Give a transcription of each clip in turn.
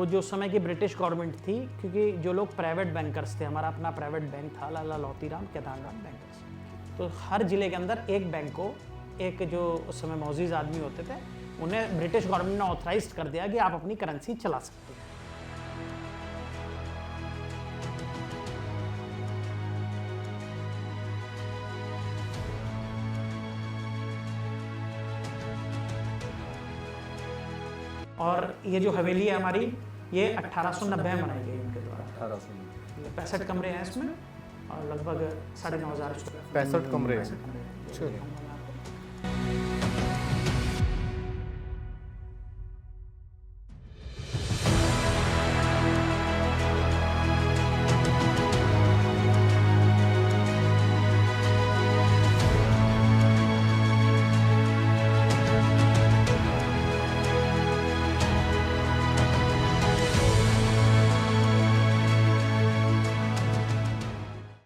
तो जो उस समय की ब्रिटिश गवर्नमेंट थी, क्योंकि जो लोग प्राइवेट बैंकर्स थे, हमारा अपना प्राइवेट बैंक था लाला लौतीराम केदारनाथ बैंकर्स, तो हर ज़िले के अंदर एक बैंक को, एक जो उस समय मौजूद आदमी होते थे, उन्हें ब्रिटिश गवर्नमेंट ने ऑथराइज कर दिया कि आप अपनी करेंसी चला सकते हैं। और ये जो हवेली है हमारी, ये 1890 में बनाई गई उनके द्वारा। 1800 65 कमरे हैं इसमें और लगभग 9,500 65 कमरे हैं।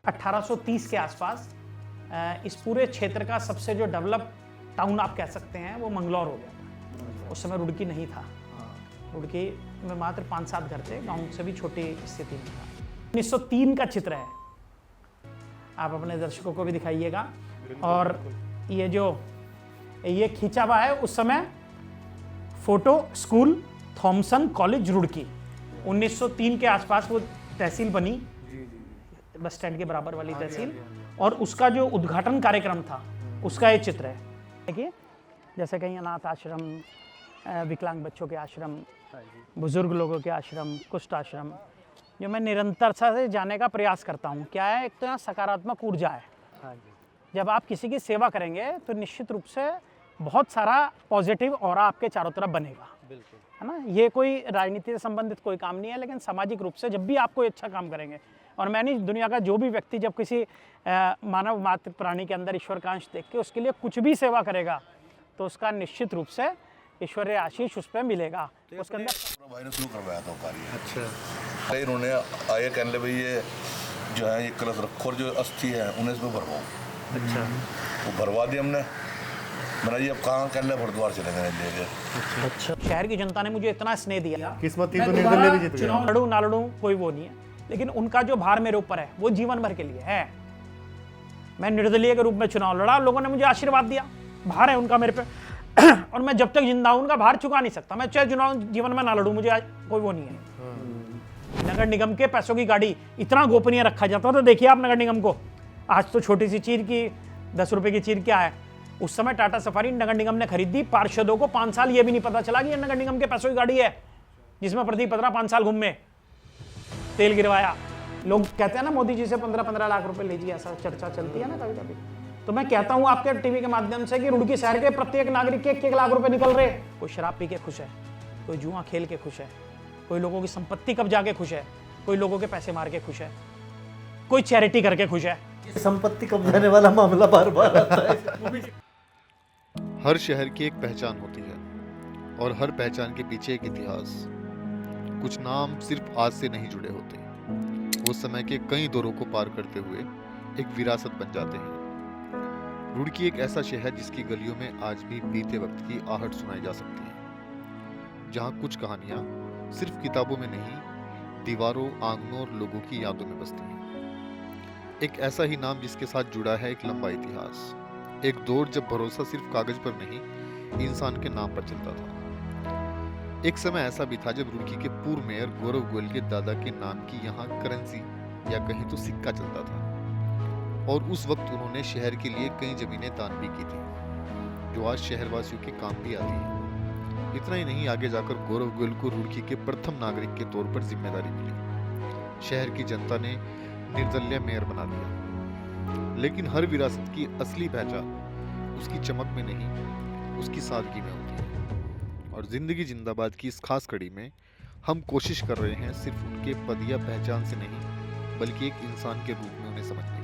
अठारह के आसपास इस पूरे क्षेत्र का सबसे जो डेवलप टाउन आप कह सकते हैं वो मंगलौर हो गया था। उस समय रुड़की नहीं था। रुड़की में मात्र 5-7 घर थे, गांव से भी छोटी स्थिति में था। 1903 का चित्र है, आप अपने दर्शकों को भी दिखाइएगा। और ये जो ये खींचा हुआ है उस समय photo school Thomson College Roorkee, 1903 के आसपास वो तहसील बनी, बस स्टैंड के बराबर वाली तहसील। और उसका जो उद्घाटन कार्यक्रम था उसका ये चित्र है। देखिए, जैसे कहीं अनाथ आश्रम, विकलांग बच्चों के आश्रम, बुजुर्ग लोगों के आश्रम, कुष्ठ आश्रम, जो मैं निरंतरता से जाने का प्रयास करता हूँ। क्या है, एक तो यहाँ सकारात्मक ऊर्जा है। जब आप किसी की सेवा करेंगे तो निश्चित रूप से बहुत सारा पॉजिटिव ऑरा आपके चारों तरफ बनेगा, है ना। ये कोई राजनीति से संबंधित कोई काम नहीं है, लेकिन सामाजिक रूप से जब भी आप कोई अच्छा काम करेंगे, और मैंने दुनिया का जो भी व्यक्ति जब किसी मानव मात्र प्राणी के अंदर ईश्वर का अंश देख के उसके लिए कुछ भी सेवा करेगा तो उसका निश्चित रूप से ईश्वरीय आशीष उस पर मिलेगा। उसके अंदर भाई ने शुरू करवाया था कार्य। अच्छा, इन्होंने आए कहने लगे भाई ये जो है ये कलश रखो और जो अस्थि है उन्हें इसमें भरवाओ। अच्छा, वो भरवा दिया हमने। मैंने जी अब कहाँ कहने भरद्वार चले गए लेके। अच्छा, शहर की जनता ने मुझे इतना स्नेह दिया, किस्मती मैं तो दोबारा निर्दलीय भी जीत गया। चुनाव लड़ूं ना लड़ूं कोई वो नहीं है, लेकिन उनका जो भार मेरे ऊपर है वो जीवन भर के लिए है। मैं निर्दलीय के रूप में चुनाव लड़ा, लोगों ने मुझे आशीर्वाद दिया, भार है उनका मेरे पे और मैं जब तक जिंदा हूं उनका भार चुका नहीं सकता। मैं चाहे चुनाव जीवन में ना लड़ूं, मुझे कोई वो नहीं है। नगर निगम के पैसों की गाड़ी इतना गोपनीय रखा जाता था। देखिए आप नगर निगम को, आज तो छोटी सी चीर की 10 रुपए की चीर क्या है, उस समय टाटा सफारी नगर निगम ने खरीदी। पार्षदों को 5 साल ये भी नहीं पता चला कि ये नगर निगम के पैसों की गाड़ी है, जिसमें प्रदीप पत्रा 5 साल घूमे, तेल गिरवाया। लोग कहते हैं ना मोदी जी से 15-15 लाख रुपए लीजिए, ऐसा चर्चा चलती है ना कभी कभी। तो मैं कहता हूं आपके टीवी के माध्यम से कि रुड़की शहर के प्रत्येक नागरिक के 1-1 लाख रुपए निकल रहे। कोई शराब पी के खुश है, कोई जुआ खेल के खुश है, कोई लोगों की संपत्ति कब्जा के खुश है, कोई लोगों के पैसे मार के खुश है, कोई चैरिटी करके खुश है। संपत्ति कब्जाने वाला मामला बार बार आता है। हर शहर की एक पहचान होती है और हर पहचान के पीछे एक इतिहास। कुछ नाम सिर्फ आज से नहीं जुड़े होते, वो समय के कई दौरों को पार करते हुए एक विरासत बन जाते हैं। रुड़की एक ऐसा शहर जिसकी गलियों में आज भी बीते वक्त की आहट सुनाई जा सकती है, जहाँ कुछ कहानियाँ सिर्फ किताबों में नहीं, दीवारों, आंगनों और लोगों की यादों में बसती हैं। एक ऐसा ही नाम जिसके साथ जुड़ा है एक लंबा इतिहास, एक दौर जब भरोसा सिर्फ कागज पर नहीं, इंसान के नाम पर चलता था। एक समय ऐसा भी था जब रुड़की के पूर्व मेयर गौरव गोयल के दादा के नाम की यहाँ करेंसी या कहीं तो सिक्का चलता था, और उस वक्त उन्होंने शहर के लिए कई जमीनें दान भी की थी, जो आज शहरवासियों के काम भी आती है। इतना ही नहीं, आगे जाकर गौरव गोयल को रुड़की के प्रथम नागरिक के तौर पर जिम्मेदारी मिली। शहर की जनता ने निर्दलीय मेयर बना दिया। लेकिन हर विरासत की असली पहचान उसकी चमक में नहीं, उसकी सादगी में होती है। और जिंदगी जिंदाबाद की इस खास कड़ी में हम कोशिश कर रहे हैं सिर्फ उनके पद या पहचान से नहीं, बल्कि एक इंसान के रूप में उन्हें समझने की।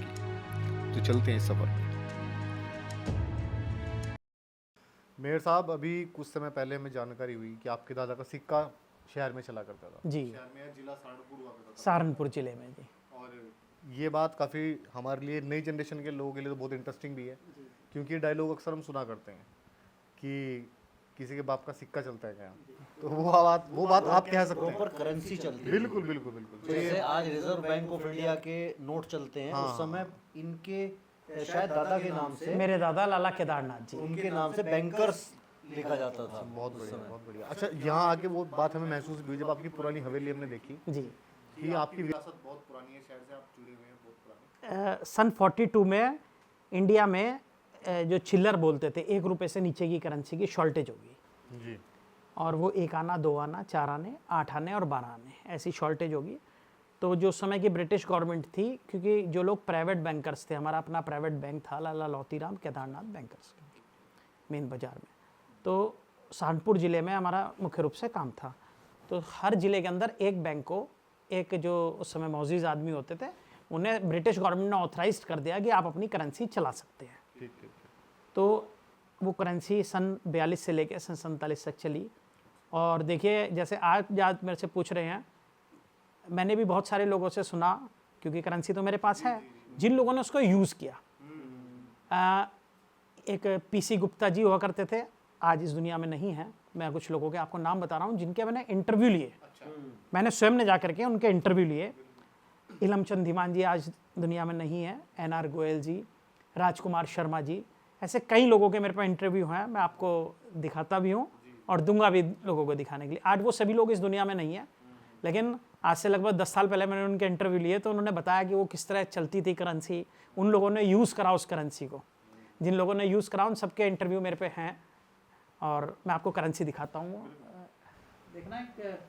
तो चलते हैं इस सफर में। मेयर साहब, अभी कुछ समय पहले हमें जानकारी हुई कि आपके दादा का सिक्का शहर में चला करता था। जी, शहर में जिला सहारनपुर हुआ करता था। सहारनपुर जिले में जी। और ये बात काफ़ी हमारे लिए, नई जनरेशन के लोगों के लिए तो बहुत इंटरेस्टिंग भी है, क्योंकि ये डायलॉग अक्सर हम सुना करते हैं कि किसी के बाप का सिक्का चलता है क्या। तो वो बात आप कह सकते हैं। प्रॉपर करेंसी चलती है। बिल्कुल बिल्कुल बिल्कुल। जैसे आज रिजर्व बैंक ऑफ इंडिया के नोट चलते हैं, उस समय इनके शायद दादा के नाम से, मेरे दादा लाला केदारनाथ जी। उनके नाम से बैंकर्स लिखा जाता था। बहुत बढ़िया बहुत बढ़िया। अच्छा, यहाँ आके वो बात हमें महसूस हुई जब आपकी पुरानी हवेली हमने देखी जी। कि आपकी विरासत बहुत पुरानी है, शहर से आप जुड़े हुए हैं बहुत पुराने। सन 42 में इंडिया में जो चिल्लर बोलते थे, 1 रुपये से नीचे की करेंसी की शॉर्टेज होगी जी। और वो 1 आना, 2 आना, 4 आने, 8 आने और 12 आने ऐसी शॉर्टेज होगी। तो जो समय की ब्रिटिश गवर्नमेंट थी, क्योंकि जो लोग प्राइवेट बैंकर्स थे, हमारा अपना प्राइवेट बैंक था लाला लौतीराम केदारनाथ बैंकर्स मेन बाज़ार में, तो सहारनपुर ज़िले में हमारा मुख्य रूप से काम था। तो हर ज़िले के अंदर एक बैंक को, एक जो उस समय मौजूद आदमी होते थे, उन्हें ब्रिटिश गवर्नमेंट ने ऑथराइज कर दिया कि आप अपनी करेंसी चला सकते हैं। ठीक ठीक। तो वो करेंसी सन 42 से लेकर सन 47 तक चली। और देखिए, जैसे आज मेरे से पूछ रहे हैं, मैंने भी बहुत सारे लोगों से सुना, क्योंकि करेंसी तो मेरे पास है, जिन लोगों ने उसको यूज़ किया। एक पीसी गुप्ता जी हुआ करते थे, आज इस दुनिया में नहीं है। मैं कुछ लोगों के आपको नाम बता रहा हूँ जिनके मैंने इंटरव्यू लिए। मैंने स्वयं ने जा करके उनके इंटरव्यू लिए। इलमचंद धीमान जी आज दुनिया में नहीं है, NR गोयल जी, राजकुमार शर्मा जी, ऐसे कई लोगों के मेरे पास इंटरव्यू हैं। मैं आपको दिखाता भी हूँ और दूंगा भी लोगों को दिखाने के लिए। आज वो सभी लोग इस दुनिया में नहीं है, लेकिन आज से लगभग 10 साल पहले मैंने उनके इंटरव्यू लिए, तो उन्होंने बताया कि वो किस तरह चलती थी करेंसी, उन लोगों ने यूज़ करा उस करेंसी को। जिन लोगों ने यूज़ करा उन सबके इंटरव्यू मेरे पे हैं, और मैं आपको करेंसी दिखाता हूँ। देखना एक,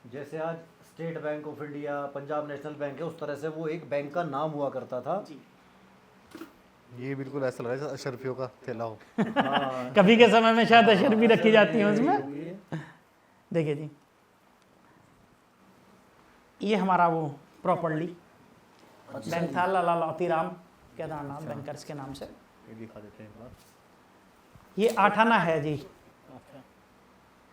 जैसे आज state bank of India, Punjab national bank है, उस तरह से वो एक बैंक का नाम हुआ करता था। ये बिल्कुल ऐसा लग रहा है जैसे अशरफियों का थैला हो। कभी के समय में शायद अशर भी रखी जाती है उसमें। देखिए जी, ये हमारा वो प्रॉपर्ली बैंक था लाला लौतीराम केदारनाथ बैंकर्स के नाम से। ये दिखा देते हैं एक बार। ये 8 आना है जी,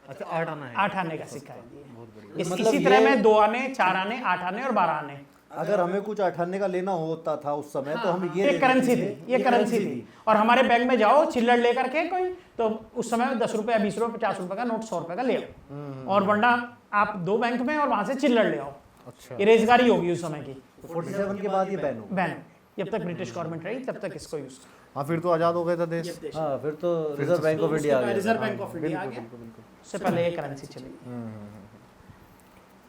अच्छा 8 आना है। 8 आने का सिक्का है जी। बहुत बढ़िया। इसी तरह में 2 आने, 4 आने, 8 आने और 12 आने। अगर हमें कुछ 8 आने का लेना होता था उस समय, तो हम ये करेंसी थी, ये करेंसी थी। और हमारे बैंक में जाओ चिल्लर लेकर के कोई, तो उस समय 10 रुपये, 20 रुपये, 50 रुपये का नोट, 100 रुपये का ले आओ, और वरना आप 2 बैंक में और वहां से चिल्लर ले आओ। अच्छा। ये रेजगारी होगी उस समय की। 47 के बाद ये बैन हो। बैन, जब तक ब्रिटिश गवर्नमेंट रही तब तक इसको यूज। हाँ, फिर तो आज़ाद हो गया था देश। हाँ, फिर तो रिजर्व बैंक ऑफ इंडिया आ गया। रिजर्व बैंक ऑफ इंडिया आ गया, बिल्कुल बिल्कुल। उससे पहले ये करेंसी चली।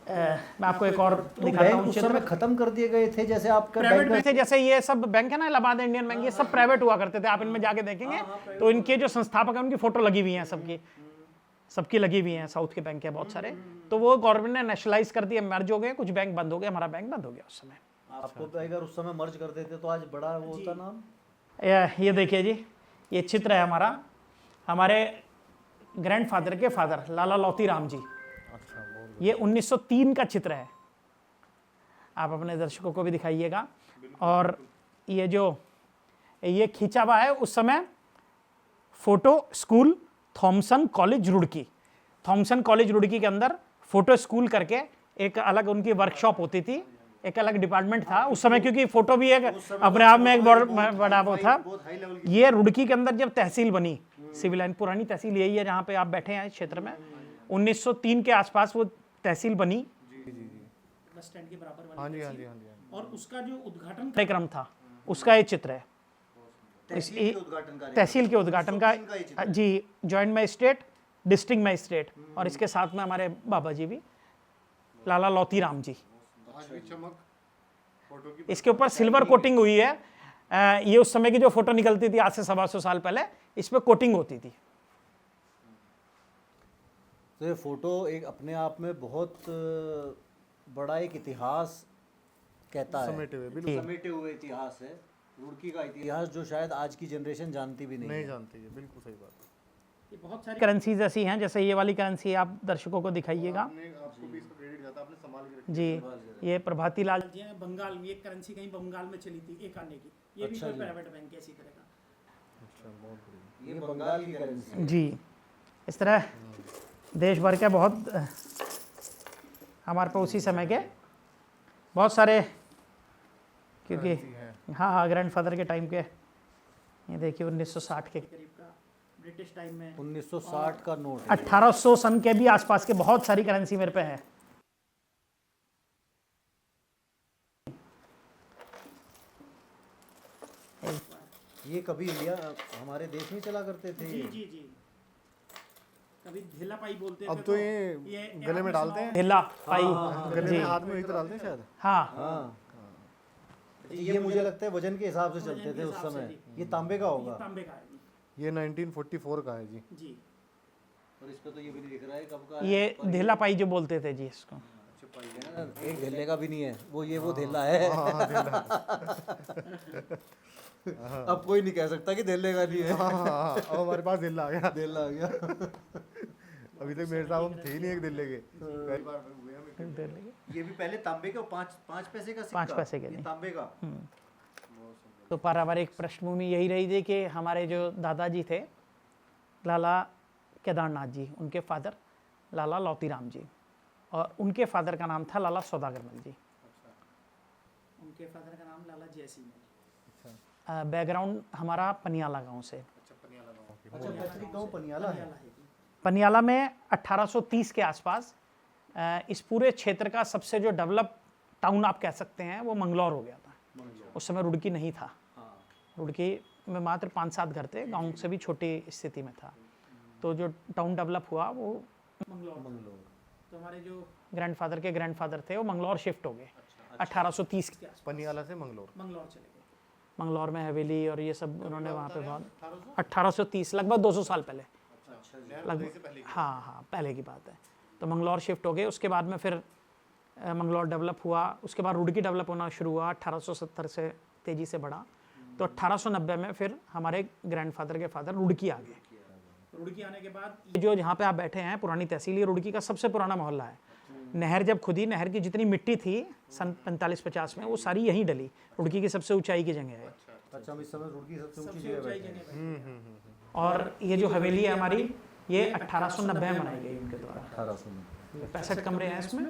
मैं आपको एक और दिखाता बैंक हूँ उस चित्र। समय खत्म कर दिए गए थे, जैसे आपका प्राइवेट बैंक में थे, जैसे ये सब बैंक है ना, इलाहाबाद इंडियन बैंक, ये सब प्राइवेट हुआ करते थे। आप इनमें जाके देखेंगे तो इनके जो संस्थापक हैं उनकी फोटो लगी हुई है, सबकी लगी हुई है। साउथ के बैंक है बहुत सारे, तो वो गवर्नमेंट ने नेशनलाइज कर दिए, मर्ज हो गए, कुछ बैंक बंद हो गए। हमारा बैंक बंद हो गया उस समय। आपको अगर उस समय मर्ज कर देते तो आज बड़ा वो होता नाम। ये देखिए जी, ये चित्र है हमारे ग्रैंडफादर के फादर लाला लौतीराम जी। ये 1903 का चित्र है, आप अपने दर्शकों को भी दिखाइएगा। और ये जो ये खींचा हुआ है उस समय photo school Thomson College Roorkee, Thomson College Roorkee के अंदर फोटो स्कूल करके एक अलग उनकी वर्कशॉप होती थी, एक अलग डिपार्टमेंट था उस समय, क्योंकि फोटो भी एक अपने आप में एक बड़ा वो था। ये रुड़की के अंदर जब तहसील बनी, सिविल लाइन पुरानी तहसील यही है जहाँ पे आप बैठे हैं इस क्षेत्र में, 1903 के आसपास वो तहसील बनी। बस स्टैंड के बराबर वाली हाँ जी हाँ तहसील। जी हाँ जी। और उसका जो उद्घाटन कार्यक्रम था उसका ये चित्र है। तहसील के उद्घाटन का जी, जॉइंट मजिस्ट्रेट, डिस्ट्रिक्ट मजिस्ट्रेट, और इसके साथ में हमारे बाबा जी भी, लाला लौतीराम जी। इसके ऊपर सिल्वर कोटिंग हुई है। ये उस समय की जो फोटो निकलती थी आज से 125 साल पहले, इस पे कोटिंग होती थी। तो ये फोटो एक अपने आप में बहुत बड़ा एक इतिहास कहता है, समेटे हुए, बिल्कुल। समेटे हुए इतिहास है, रुड़की का इतिहास, जो शायद आज की जनरेशन जानती भी नहीं नहीं है। जानती है, बिल्कुल सही बात। ये बहुत सारी करेंसीज ऐसी हैं, जैसे ये वाली करेंसी आप दर्शकों को दिखाइएगा आपको भी इसका क्रेडिट जाता है, आपने संभाल के जी। ये प्रभाती लाल जी हैं, बंगाल में एक करेंसी कहीं बंगाल में चली थी 1 आने की, ये भी कोई प्राइवेट बैंक है इसी तरह का। ये बंगाल की करेंसी जी। इस तरह देश भर के बहुत हमारे पास उसी समय के बहुत सारे, क्योंकि हाँ ग्रैंडफादर के टाइम के, ये देखिए 1960 के करीब का ब्रिटिश टाइम में 1960 का नोट है। 1800 सन के भी आसपास के बहुत सारी करेंसी मेरे पे है। ये कभी इंडिया हमारे देश में चला करते थे ये? जी कभी ढेला पाई बोलते अब तो ये गले में डालते हैं, ढेला पाई गले जी में हाथ में वही तो डालते हैं शायद। हाँ हाँ ये मुझे लगता है वजन के हिसाब से चलते थे उस समय। ये तांबे का होगा। तांबे का है ये 1944 का है जी। जी। और इस पे तो ये भी नहीं दिख रहा है कब का है। ये ढेला पाई जो बोलते थे जी इसको। एक ढेले का भी नहीं है वो, ये वो ढेला है। अब कोई नहीं कह सकता कि ढेले का नहीं है। अब हमारे पास दिल आ गया। ढेला आ गया। अभी तक मेरे साहब हम थे ही नहीं एक दिल्ली के। कई बार हुए हमें। ये भी पहले तांबे का 5 पैसे का सिक्का। 5 पैसे के ये नहीं। तांबे का। तो पारिवारिक पृष्ठभूमि यही रही थी कि हमारे जो दादाजी थे लाला केदारनाथ जी, उनके फादर लाला लौतीराम जी, और उनके फादर का नाम था लाला सौदागरमल जी। उनके फादर का नाम लाला जयसिंह है। बैकग्राउंड हमारा पनियाला गांव से। अच्छा पैतृक गांव पनियाला है। पनियाला में 1830 के आसपास इस पूरे क्षेत्र का सबसे जो डेवलप टाउन आप कह सकते हैं वो मंगलौर हो गया था। उस समय रुड़की नहीं था। रुड़की में मात्र 5-7 घर थे, गांव से भी छोटी स्थिति में था। तो जो टाउन डेवलप हुआ वो मंगलौर। तो हमारे जो ग्रैंडफादर के ग्रैंडफादर थे वो मंगलौर शिफ्ट हो गए 1830 के आसपास। पनियाला से मंगलौर मंगलौर चले गए। मंगलौर में हवेली और ये सब उन्होंने वहाँ पे बहुत 1830 लगभग 200 साल पहले लगभग। हाँ पहले की बात है। तो मंगलौर शिफ्ट हो गए। उसके बाद में फिर मंगलौर डेवलप हुआ। उसके बाद रुड़की डेवलप होना शुरू हुआ। 1870 से तेज़ी से बढ़ा। तो 1890 में फिर हमारे ग्रैंडफादर के फादर रुड़की आ गए। रुड़की आने के बाद ये जो जहाँ पे आप बैठे हैं पुरानी तहसील, ये रुड़की का सबसे पुराना मोहल्ला है। नहर जब खुदी, नहर की जितनी मिट्टी थी सन 45-50 में वो सारी यहीं डली। रुड़की की सबसे ऊंचाई की जगह है। अच्छा हम इस समय रुड़की सबसे ऊंची जगह बैठे हैं। और ये जो हवेली है हमारी, ये 1890 में बनाई गई उनके द्वारा। 1800 में 65 कमरे हैं इसमें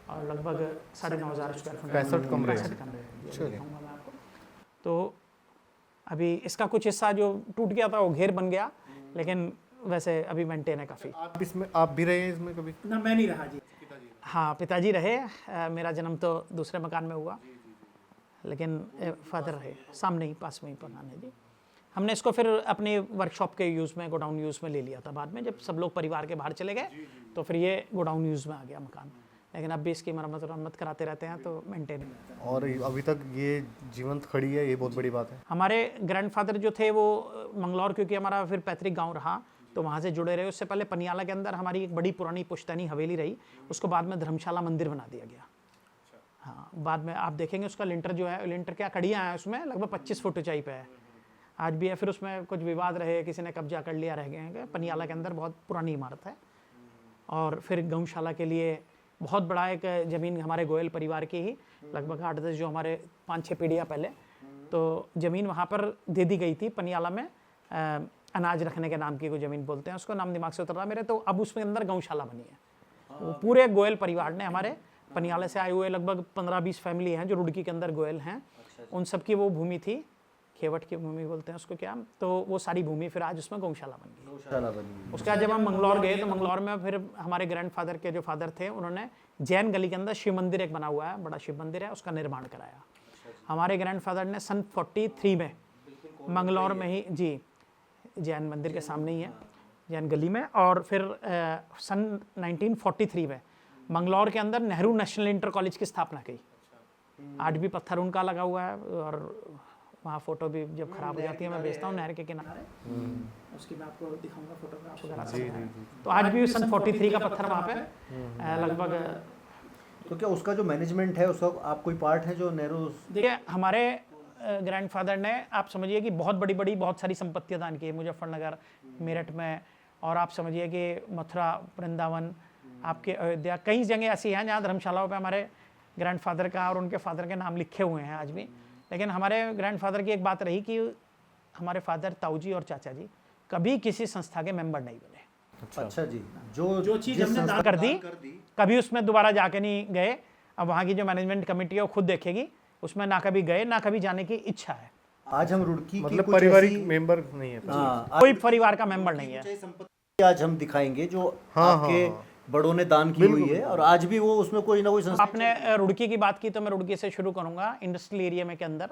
और लगभग 9,500 स्क्वायर फुट। 65 कमरे हैं। 65 कमरे हैं। ये दिखाऊंगा मैं आपको। तो अभी इसका कुछ हिस्सा जो टूट गया था वो घेर बन गया, लेकिन वैसे अभी मेंटेन है काफ़ी। आप भी रहे हैं इसमें कभी? ना मैं नहीं रहा जी। हाँ पिताजी रहे। मेरा जन्म तो दूसरे मकान में हुआ, लेकिन फादर रहे सामने ही, पास में ही मकान है जी। हमने इसको फिर अपने वर्कशॉप के यूज़ में, गोडाउन यूज़ में ले लिया था बाद में, जब सब लोग परिवार के बाहर चले गए तो फिर ये गोडाउन यूज़ में आ गया मकान। लेकिन अब भी इसकी मरम्मत कराते रहते हैं तो मेंटेन। और अभी तक ये जीवंत खड़ी है, ये बहुत बड़ी बात है। हमारे ग्रैंडफादर जो थे वो मंगलौर, क्योंकि हमारा फिर पैतृक गांव रहा तो वहाँ से जुड़े रहे। उससे पहले पनियाला के अंदर हमारी एक बड़ी पुरानी पुश्तैनी हवेली रही, उसको बाद में धर्मशाला मंदिर बना दिया गया। हाँ बाद में आप देखेंगे उसका लिंटर जो है, लिंटर क्या कड़ियाँ हैं उसमें लगभग 25 फुट ऊंचाई पे है, आज भी है। फिर उसमें कुछ विवाद रहे, किसी ने कब्जा कर लिया, रह गए हैं। पनियाला के अंदर बहुत पुरानी इमारत है। और फिर गौशाला के लिए बहुत बड़ा एक ज़मीन हमारे गोयल परिवार की ही, लगभग 8-10 जो हमारे 5-6 पीढ़ियाँ पहले, तो ज़मीन वहाँ पर दे दी गई थी पनियाला में। अनाज रखने के नाम की कोई ज़मीन बोलते हैं उसको, नाम दिमाग से उतर रहा मेरे। तो अब उसमें अंदर गौशाला बनी है। वो पूरे गोयल परिवार ने, हमारे पनियाले से आए हुए लगभग 15-20 फैमिली हैं जो रुड़की के अंदर गोयल हैं, उन सब की वो भूमि थी, खेवट की भूमि बोलते हैं उसको क्या, तो वो सारी भूमि फिर आज उसमें गौशाला बन गई। गौशाला बनी। उसके बाद जब हम मंगलौर गए तो मंगलौर में फिर हमारे ग्रैंडफादर के जो फादर थे उन्होंने जैन गली के अंदर शिव मंदिर एक बना हुआ है, बड़ा शिव मंदिर है, उसका निर्माण कराया। हमारे ग्रैंडफादर ने सन 43 में मंगलौर में ही जी, जैन मंदिर के सामने ही है, जैन गली में। और फिर सन 1943 में मंगलौर के अंदर नेहरू नेशनल इंटर कॉलेज की स्थापना की। आज भी पत्थर उनका लगा हुआ है और वहाँ फोटो भी जब खराब हो जाती है मैं भेजता हूँ नहर के किनारे, उसकी मैं आपको दिखाऊंगा फोटोग्राफ वगैरह। तो आज भी सन 43 का पत्थर वहाँ पे लगभग। तो क्या उसका जो मैनेजमेंट है उसका आप कोई पार्ट है जो नेहरू? देखिए हमारे ग्रैंडफादर ने, आप समझिए कि बहुत बड़ी बहुत सारी संपत्तियाँ दान की, मुजफ्फरनगर, मेरठ में, और आप समझिए कि मथुरा, वृंदावन, आपके अयोध्या, कई जगह ऐसी हैं जहाँ धर्मशालाओं पे हमारे ग्रैंडफादर का और उनके फादर के नाम लिखे हुए हैं आज भी। लेकिन हमारे ग्रैंडफादर की एक बात रही कि हमारे फादर ताऊजी और चाचा जी कभी किसी संस्था के मेंबर नहीं बने। अच्छा जी, जो चीज़ हमने दान कर दी कभी उसमें दोबारा जाके नहीं गए। अब वहाँ की जो मैनेजमेंट कमेटी है वो खुद देखेगी, उसमें ना कभी गए ना कभी जाने की इच्छा है। आज हम रुड़की की मतलब कुछ पारिवारिक ऐसी- मेंबर नहीं है। हाँ, कोई परिवार का मेंबर नहीं है। आज संपत्ति आज हम दिखाएंगे जो हाँ, आपके हाँ। बड़ों ने दान की हुई है, और आज भी वो उसमें कोई ना कोई संस्था। आपने रुड़की की बात की तो मैं रुड़की से शुरू करूंगा। इंडस्ट्रियल एरिया में के अंदर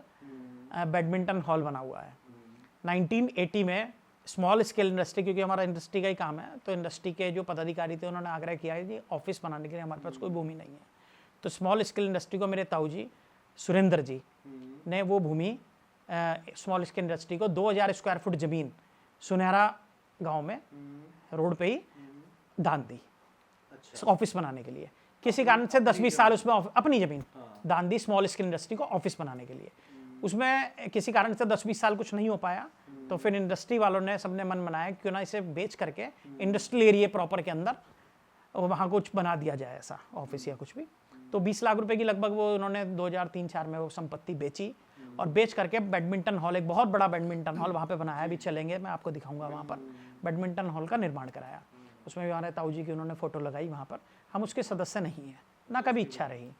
बैडमिंटन हॉल बना हुआ है। 1980 में स्मॉल स्केल इंडस्ट्री, क्योंकि हमारा इंडस्ट्री का ही काम है, तो इंडस्ट्री के जो पदाधिकारी थे उन्होंने आग्रह किया है कि ऑफिस बनाने के लिए हमारे पास कोई भूमि नहीं है। तो स्मॉल स्केल इंडस्ट्री को मेरे ताऊ जी सुरेंद्र जी ने वो भूमि स्मॉल स्केल इंडस्ट्री को 2000 स्क्वायर फुट ज़मीन सुनहरा गांव में रोड पे ही दान दी ऑफिस बनाने के लिए। किसी कारण से 10-20 साल उसमें अपनी ज़मीन दान दी स्मॉल स्केल इंडस्ट्री को ऑफिस बनाने के लिए। उसमें किसी कारण से 10-20 साल कुछ नहीं हो पाया, तो फिर इंडस्ट्री वालों ने सबने मन बनाया क्यों ना इसे बेच करके इंडस्ट्रियल एरिया प्रॉपर के अंदर वहाँ कुछ बना दिया जाए, ऐसा ऑफिस या कुछ भी। तो 20 लाख रुपए की लगभग वो उन्होंने 2003-4 में वो संपत्ति बेची, और बेच करके बैडमिंटन हॉल, एक बहुत बड़ा बैडमिंटन हॉल वहाँ पे बनाया। अभी चलेंगे, मैं आपको दिखाऊंगा वहाँ पर बैडमिंटन हॉल का निर्माण कराया। उसमें भी हमारे ताऊ जी की उन्होंने फ़ोटो लगाई वहाँ पर। हम उसके सदस्य नहीं हैं, ना कभी इच्छा रही।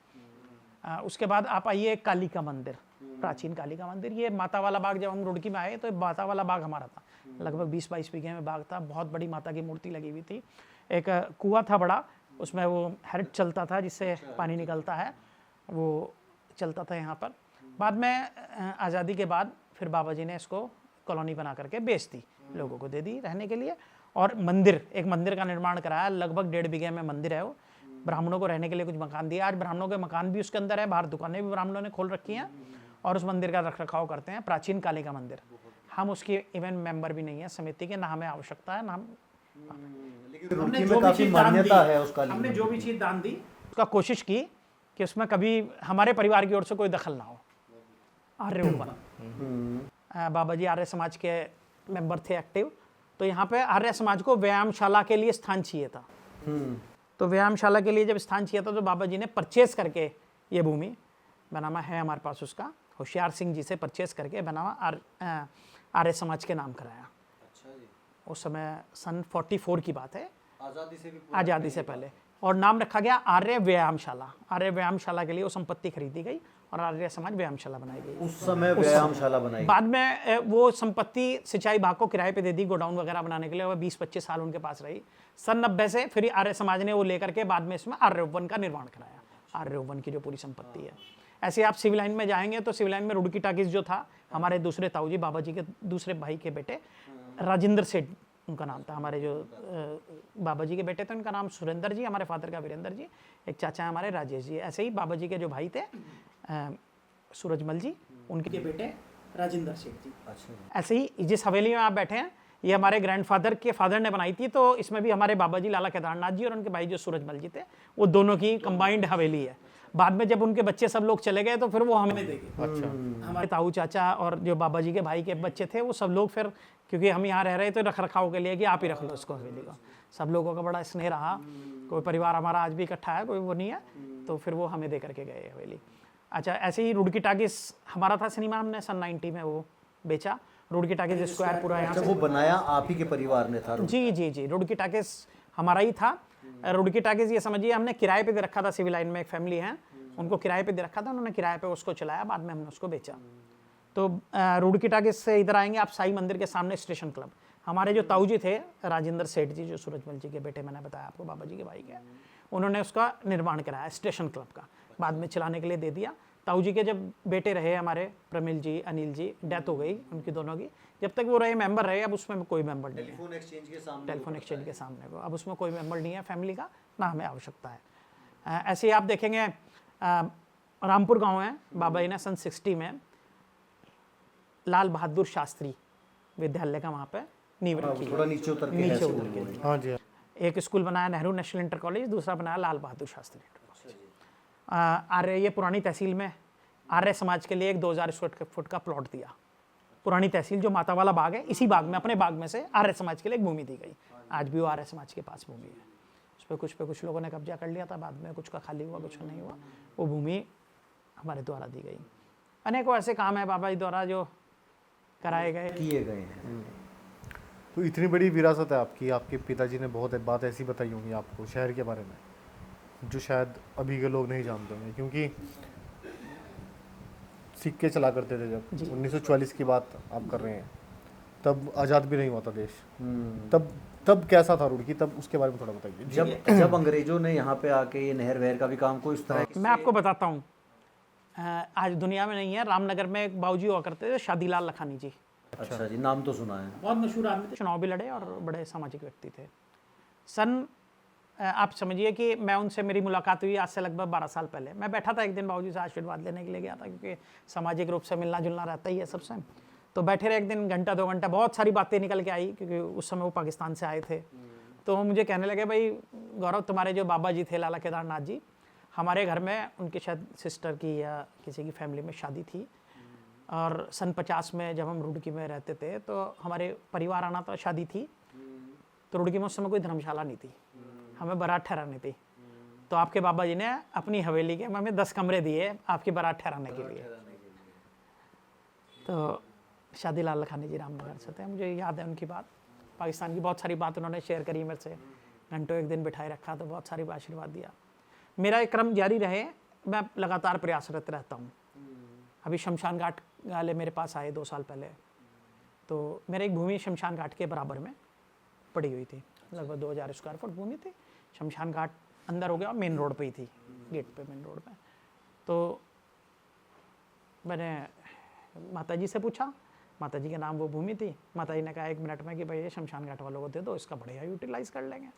उसके बाद आप आइए काली का मंदिर, प्राचीन काली का मंदिर। ये माता वाला बाग, जब हम रुड़की में आए तो माता वाला बाग हमारा था, लगभग 20-22 बीघे में बाग था। बहुत बड़ी माता की मूर्ति लगी हुई थी। एक कुआं था बड़ा, उसमें वो हेड चलता था जिससे पानी निकलता है, वो चलता था यहाँ पर। बाद में आज़ादी के बाद फिर बाबा जी ने इसको कॉलोनी बना करके बेच दी, लोगों को दे दी रहने के लिए। और मंदिर, एक मंदिर का निर्माण कराया, लगभग 1.5 बीघे में मंदिर है वो। ब्राह्मणों को रहने के लिए कुछ मकान दिया। आज ब्राह्मणों के मकान भी उसके अंदर है, बाहर दुकानें भी ब्राह्मणों ने खोल रखी हैं, और उस मंदिर का रख रखाव करते हैं। प्राचीन काली का मंदिर, हम उसकी इवन मेंबर भी नहीं है समिति के, ना हमें आवश्यकता है, ना हम। लेकिन रुड़की में काफी मान्यता है उस काली हमने मंदिर जो भी चीज़ दान दी उसका कोशिश की कि उसमें कभी हमारे परिवार की ओर से कोई दखल ना हो। आर्य ओपन, बाबा जी आर्य समाज के मेंबर थे एक्टिव, तो यहाँ पे आर्य समाज को व्यायामशाला के लिए स्थान चाहिए था। तो व्यायामशाला के लिए जब स्थान चाहिए था तो बाबा जी ने परचेस करके ये भूमि, बनामा है हमारे पास उसका, होशियार सिंह जी से परचेस करके बनामा आर्य समाज के नाम कराया। उस समय सन 44 की बात है, आज़ादी से पहले, और नाम रखा गया आर्य व्यायामशाला। आर्य व्यायामशाला के लिए वो संपत्ति खरीदी गई और आर्य समाज व्यायामशाला बनाई गई। उस समय व्यायामशाला बनाई। बाद में वो संपत्ति सिंचाई विभाग को किराए पे दे दी, गोडाउन वगैरह बनाने के लिए। वो 20-25 साल उनके पास रही। सन 90 से फिर आर्य समाज ने वो लेकर के बाद में इसमें आर्य उपवन का निर्माण कराया। आर्य उपवन की जो पूरी संपत्ति है। ऐसे आप सिविल लाइन में जाएंगे तो सिविल लाइन में रुड़की टाकीज जो था, हमारे दूसरे ताऊ जी, बाबा जी के दूसरे भाई के बेटे राजेंद्र सेठ उनका नाम था। हमारे जो बाबा जी के बेटे थे उनका नाम सुरेंद्र जी, हमारे फादर का वीरेंद्र जी, एक चाचा हमारे राजेश जी। ऐसे ही बाबा जी के जो भाई थे सूरजमल जी, उनके बेटे राजेंद्र सेठ जी। ऐसे ही जिस हवेली में आप बैठे हैं, ये हमारे ग्रैंडफादर के फादर ने बनाई थी। तो इसमें भी हमारे बाबा जी लाला केदारनाथ जी और उनके भाई जो सूरजमल जी थे, वो दोनों की कंबाइंड हवेली है। बाद में जब उनके बच्चे सब लोग चले गए तो फिर वो हमें दे गए। अच्छा, हमारे ताऊ चाचा और जो बाबा जी के भाई के बच्चे थे वो सब लोग फिर, क्योंकि हम यहाँ रह रहे तो रख रखाव के लिए कि आप ही रख लो इसको, हवेली को। सब लोगों का बड़ा स्नेह रहा। कोई परिवार हमारा आज भी इकट्ठा है, कोई वो नहीं है, तो फिर वो हमें दे करके गए हवेली। अच्छा, ऐसे ही रुड़की टाकीज हमारा था सिनेमा, हमने सन 90 में वो बेचा। रुड़की टाकीज स्क्वायर पूरा यहाँ से वो बनाया आप ही के परिवार ने था? जी जी जी, रुड़की टाकीज हमारा ही था। रुड़की टाकीज ये समझिए हमने किराए पे दे रखा था। सिविल लाइन में एक फैमिली है, उनको किराए पे दे रखा था, उन्होंने किराए पे उसको चलाया, बाद में हमने उसको बेचा। तो रुड़की टाकीज से इधर आएंगे आप, साई मंदिर के सामने स्टेशन क्लब। हमारे जो ताऊ जी थे राजेंद्र सेठ जी, जो सूरजमल जी के बेटे, मैंने बताया आपको बाबा जी के भाई के, उन्होंने उसका निर्माण कराया स्टेशन क्लब का, बाद में चलाने के लिए दे दिया। ताऊ जी के जब बेटे रहे हमारे प्रमिल जी, अनिल जी, डेथ हो गई उनकी दोनों की। जब तक वो रहे मेंबर रहे, अब उसमें कोई मेंबर नहीं है। टेलीफोन एक्सचेंज के सामने, टेलीफोन एक्सचेंज के सामने को, अब उसमें कोई मेंबर नहीं है फैमिली का, ना हमें आवश्यकता है। ऐसे ही आप देखेंगे रामपुर गांव है, बाबा जी ने सन 60 में लाल बहादुर शास्त्री विद्यालय का वहाँ पे नींव रखी। थोड़ा नीचे उतर के नीचे है उतर स्कूल। के। हाँ जी। एक स्कूल बनाया नेहरू नेशनल इंटर कॉलेज, दूसरा बनाया लाल बहादुर शास्त्री इंटर कॉलेज। आर्य, ये पुरानी तहसील में आर्य समाज के लिए एक 2000 स्क्वायर फुट का प्लॉट दिया। पुरानी तहसील जो माता वाला बाग है, इसी बाग में, अपने बाग में से आर्य समाज के लिए एक भूमि दी गई। आज भी वो आर्य समाज के पास भूमि है। उस पर कुछ लोगों ने कब्जा कर लिया था, बाद में कुछ का खाली हुआ, कुछ का नहीं हुआ। वो भूमि हमारे द्वारा दी गई। अनेकों ऐसे काम है बाबा जी द्वारा जो कराए गए, किए गए हैं। तो इतनी बड़ी विरासत है आपकी, आपके पिताजी ने बहुत बात ऐसी बताई होंगी आपको शहर के बारे में जो शायद अभी के लोग नहीं जानते होंगे, क्योंकि सिक्के चला करते थे जब 1944 की बात आप कर रहे हैं, तब आज़ाद भी नहीं हुआ था देश। तब कैसा था रुड़की, तब उसके बारे में थोड़ा बताइए। जब अंग्रेजों ने यहाँ पे आके ये नहर वहर का भी काम को इस तरह मैं आपको बताता हूँ, आज दुनिया में नहीं है, रामनगर में एक बाबूजी हुआ करते थे, शादीलाल लखानी जी। अच्छा जी, नाम तो सुना है। बहुत मशहूर आदमी थे, चुनाव भी लड़े और बड़े सामाजिक व्यक्ति थे। आप समझिए कि मैं उनसे मेरी मुलाकात हुई आज से लगभग 12 साल पहले। मैं बैठा था एक दिन, बाबूजी से आशीर्वाद लेने के लिए गया था, क्योंकि सामाजिक रूप से मिलना जुलना रहता ही है सबसे। तो बैठे रहे एक दिन, घंटा 2 घंटा, बहुत सारी बातें निकल के आई, क्योंकि उस समय वो पाकिस्तान से आए थे। तो वो मुझे कहने लगे, भाई गौरव, तुम्हारे जो बाबा जी थे लाला केदारनाथ जी, हमारे घर में उनके शायद सिस्टर की या किसी की फैमिली में शादी थी, और सन 50 में जब हम रुड़की में रहते थे तो हमारे परिवार आना था, शादी थी, तो रुड़की में उस समय कोई धर्मशाला नहीं थी, हमें बारात ठहरानी थी। तो आपके बाबा जी ने अपनी हवेली के हमें 10 कमरे दिए आपकी बारात ठहराने के लिए। तो शादीलाल लखानी जी रामनगर से थे, मुझे याद है उनकी बात। पाकिस्तान की बहुत सारी बात उन्होंने शेयर करी मेरे से, घंटों एक दिन बिठाए रखा, तो बहुत सारी आशीर्वाद दिया। मेरा एक क्रम जारी रहे, मैं लगातार प्रयासरत रहता हूँ। अभी शमशान घाट वाले मेरे पास आए 2 साल पहले, तो मेरे एक भूमि शमशान घाट के बराबर में पड़ी हुई थी, लगभग 2000 स्क्वायर फुट भूमि थी। शमशान घाट अंदर हो गया, मेन रोड पे ही थी, गेट पे, मेन रोड पे। तो मैंने माता जी से पूछा, माता जी के नाम वो भूमि थी। माता जी ने कहा 1 मिनट में कि भाई ये शमशान घाट वालों को दे दो, इसका बढ़िया यूटिलाइज़ कर लेंगे।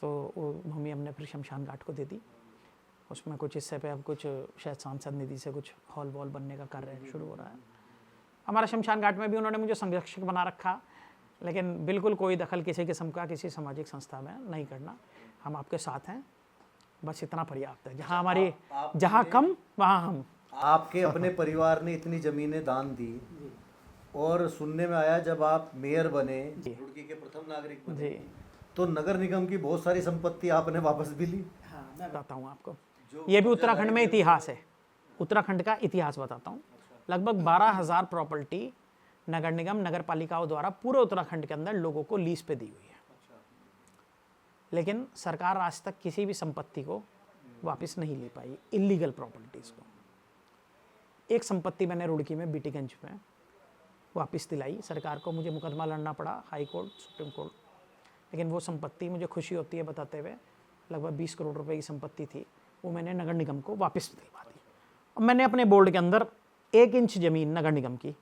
तो वो भूमि हमने फिर शमशान घाट को दे दी। उसमें कुछ हिस्से पे अब कुछ शायद सांसद निधि से कुछ हॉल वॉल बनने का कार्य शुरू हो रहा है। हमारा शमशान घाट में भी उन्होंने मुझे संरक्षक बना रखा, लेकिन बिल्कुल कोई दखल किसी किस्म का किसी सामाजिक संस्था में नहीं करना। हम आपके साथ हैं, बस इतना पर्याप्त है। जहाँ हमारी जहाँ कम वहाँ हम। आपके अपने परिवार ने इतनी ज़मीनें दान दी, और सुनने में आया जब आप मेयर बने, रुड़की के प्रथम नागरिक बने, तो नगर निगम की बहुत सारी संपत्ति आपने वापस भी ली। हाँ, मैं बताता हूँ आपको, ये भी उत्तराखंड में इतिहास है, उत्तराखंड का इतिहास बताता हूँ। लगभग 12,000 प्रॉपर्टी नगर निगम नगर पालिकाओं द्वारा पूरे उत्तराखंड के अंदर लोगों को लीज पे दी हुई है, लेकिन सरकार आज तक किसी भी संपत्ति को वापस नहीं ले पाई, इलीगल प्रॉपर्टीज़ को। एक संपत्ति मैंने रुड़की में बीटीगंज में वापस दिलाई सरकार को, मुझे मुकदमा लड़ना पड़ा हाई कोर्ट, सुप्रीम कोर्ट, लेकिन वो संपत्ति मुझे खुशी होती है बताते हुए, लगभग 20 करोड़ रुपए की संपत्ति थी, वो मैंने नगर निगम को वापस दिलवा दी। और मैंने अपने बोर्ड के अंदर 1 इंच ज़मीन नगर निगम की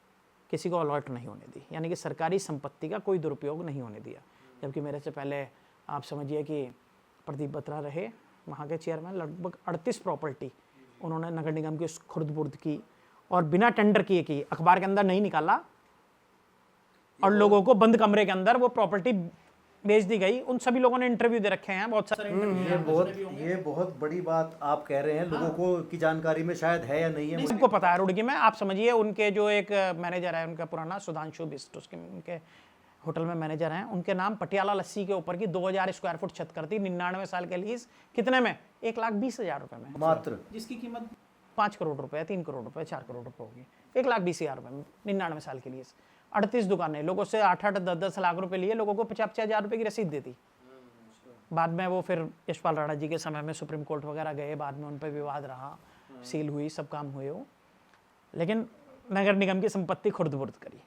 किसी को अलॉट नहीं होने दी, यानी कि सरकारी संपत्ति का कोई दुरुपयोग नहीं होने दिया। जबकि मेरे से पहले आप समझिए कि प्रदीप बत्रा रहे वहाँ के चेयरमैन, लगभग 38 प्रॉपर्टी उन्होंने नगर निगम की खुर्द बुर्द की और बिना टेंडर किए की, अखबार के अंदर नहीं निकाला, और लोगों को बंद कमरे के अंदर वो प्रॉपर्टी बेच दी गई। उन सभी लोगों ने इंटरव्यू दे रखे हैं, बहुत सारे ये बहुत बड़ी बात आप कह रहे हैं। लोगों को की जानकारी में शायद है या नहीं है, सबको पता है रुड़की में। आप समझिए उनके जो एक मैनेजर है उनका पुराना, सुधांशु बिस्ट, उसके उनके होटल में मैनेजर हैं, उनके नाम पटियाला लस्सी के ऊपर की 2000 स्क्वायर फुट छत करती, 99 साल के लीज, कितने में? 1,20,000 रुपए में मात्र, जिसकी कीमत 5 करोड़ रुपए, 3 करोड़ रुपए, 4 करोड़ रुपए होगी। 1,20,000 रुपए में 99 साल के लिए 38 दुकानें, लोगों से 8-8, 10-10 लाख रुपए लिए, लोगों को 50,000 रुपए की रसीद देती। बाद में वो फिर यशपाल राणा जी के समय में सुप्रीम कोर्ट वगैरह गए, बाद में उन पर विवाद रहा, सील हुई, सब काम हुए हो, लेकिन नगर निगम की संपत्ति खुर्द बुर्द करी।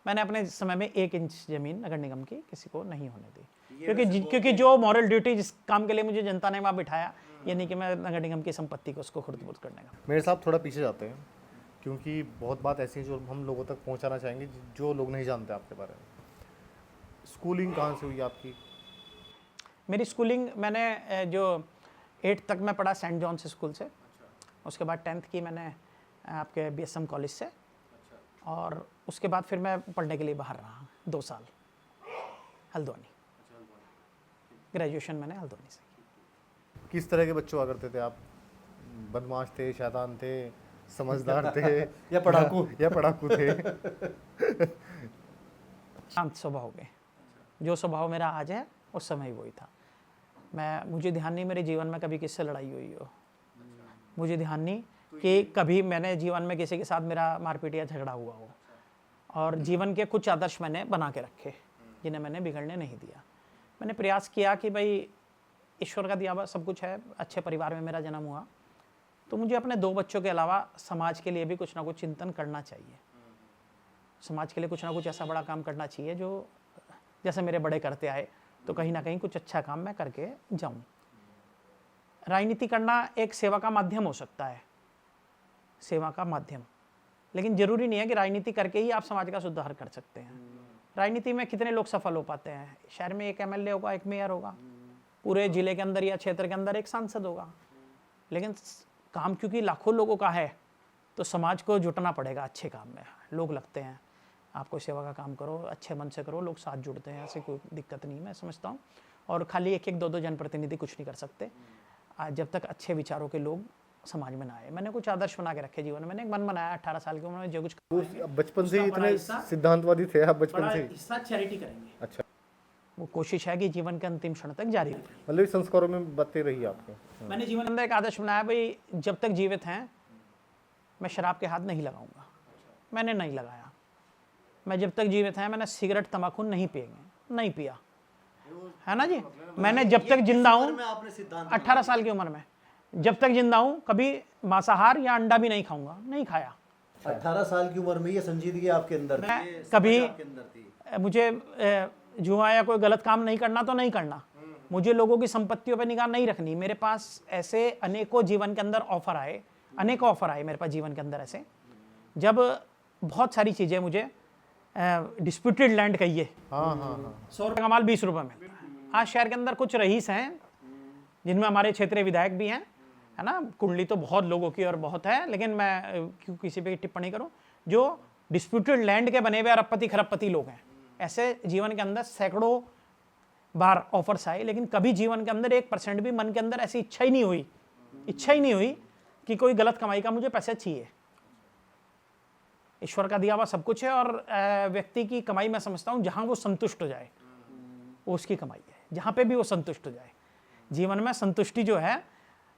मैंने अपने समय में 1 इंच ज़मीन नगर निगम की किसी को नहीं होने दी, क्योंकि जो मॉरल ड्यूटी जिस काम के लिए मुझे जनता ने वहाँ बिठाया, ये नहीं कि मैं नगर निगम की संपत्ति को उसको खुर्द बुर्द करने का। मेरे साहब थोड़ा पीछे जाते हैं, क्योंकि बहुत बात ऐसी है जो हम लोगों तक पहुंचाना चाहेंगे, जो लोग नहीं जानते आपके बारे में। स्कूलिंग कहाँ से हुई आपकी? मेरी स्कूलिंग मैंने जो 8th तक मैं पढ़ा सेंट जॉन्स स्कूल से, उसके बाद 10th की मैंने आपके BSM कॉलेज से, और उसके बाद फिर मैं पढ़ने के लिए बाहर रहा 2 साल हल्द्वानी। ग्रेजुएशन मैंने हल्द्वानी से की। किस तरह के बच्चे हुआ करते थे आप? बदमाश थे, शैतान थे, समझदार थे या पढ़ाकू थे? शांत स्वभाव के, जो स्वभाव मेरा आज है उस समय वही था। मुझे ध्यान नहीं मेरे जीवन में कभी किससे लड़ाई हुई हो, मुझे ध्यान नहीं कि कभी मैंने जीवन में किसी के साथ मेरा मारपीट या झगड़ा हुआ हो, और जीवन के कुछ आदर्श मैंने बना के रखे जिन्हें मैंने बिगड़ने नहीं दिया। मैंने प्रयास किया कि भाई ईश्वर का दिया हुआ सब कुछ है, अच्छे परिवार में मेरा जन्म हुआ, तो मुझे अपने 2 बच्चों के अलावा समाज के लिए भी कुछ ना कुछ चिंतन करना चाहिए। समाज के लिए कुछ ना कुछ ऐसा बड़ा काम करना चाहिए जो जैसे मेरे बड़े करते आए, तो कहीं ना कहीं कुछ अच्छा काम मैं करके जाऊं। राजनीति करना एक सेवा का माध्यम हो सकता है, सेवा का माध्यम, लेकिन जरूरी नहीं है कि राजनीति करके ही आप समाज का सुधार कर सकते हैं। राजनीति में कितने लोग सफल हो पाते हैं? शहर में एक एमएलए होगा, एक मेयर होगा, पूरे जिले के अंदर या क्षेत्र के अंदर एक सांसद होगा, लेकिन काम क्योंकि लाखों लोगों का है तो समाज को जुटना पड़ेगा अच्छे काम में। लोग लगते हैं, आप कोई सेवा का काम करो, अच्छे मन से करो, लोग साथ जुड़ते हैं, ऐसे कोई दिक्कत नहीं मैं समझता हूँ। और खाली एक एक 2 जनप्रतिनिधि कुछ नहीं कर सकते जब तक अच्छे विचारों के लोग समाज में ना आए। मैंने कुछ आदर्श बना के रखे जीवन में। मैंने एक मन बनाया 18 साल की उम्र में जो कुछ बचपन से ही इतने सिद्धांतवादी थे आप? बचपन से हिस्सा चैरिटी करेंगे। अच्छा, वो कोशिश है कि जीवन के अंतिम क्षण तक जारी रहे। मतलब इस संस्कारों में बातें रही आपके? मैंने जीवन के अंदर एक आदर्श बनाया, भाई जब तक जीवित हैं मैं शराब के हाथ नहीं लगाऊंगा। मैंने नहीं लगाया। मैं जब तक जीवित हैं मैंने सिगरेट तंबाकू नहीं पिएंगे, नहीं पिया, है ना जी। मैंने जब तक जिंदा हूँ 18 साल की उम्र में जब तक जिंदा हूँ कभी मांसाहार या अंडा भी नहीं खाऊंगा, नहीं खाया। 18 साल की उम्र में ये संजीदगी आपके अंदर थी, मैं ये समझ कभी आपके अंदर थी। मुझे जुआ या कोई गलत काम नहीं करना तो नहीं करना, मुझे लोगों की संपत्तियों पे निगाह नहीं रखनी। मेरे पास ऐसे अनेकों जीवन के अंदर ऑफर आए, अनेकों ऑफर आए मेरे पास जीवन के अंदर ऐसे, जब बहुत सारी चीज़ें मुझे डिस्प्यूटेड लैंड कहिए, 100 रुपये का माल 20 रुपये में। आज शहर के अंदर कुछ रईस हैं जिनमें हमारे क्षेत्रीय विधायक भी हैं, है ना। कुंडली तो बहुत लोगों की और बहुत है, लेकिन मैं क्यों किसी पे टिप्पणी करूं, जो डिस्प्यूटेड लैंड के बने हुए अरबपति खरबपति लोग हैं। ऐसे जीवन के अंदर सैकड़ों बार ऑफर्स आए, लेकिन कभी जीवन के अंदर 1% भी मन के अंदर ऐसी इच्छा ही नहीं हुई कि कोई गलत कमाई का मुझे पैसे चाहिए। ईश्वर का दिया हुआ सब कुछ है, और व्यक्ति की कमाई मैं समझता हूँ जहाँ वो संतुष्ट हो जाए वो उसकी कमाई है, जहाँ पे भी वो संतुष्ट हो जाए। जीवन में संतुष्टि जो है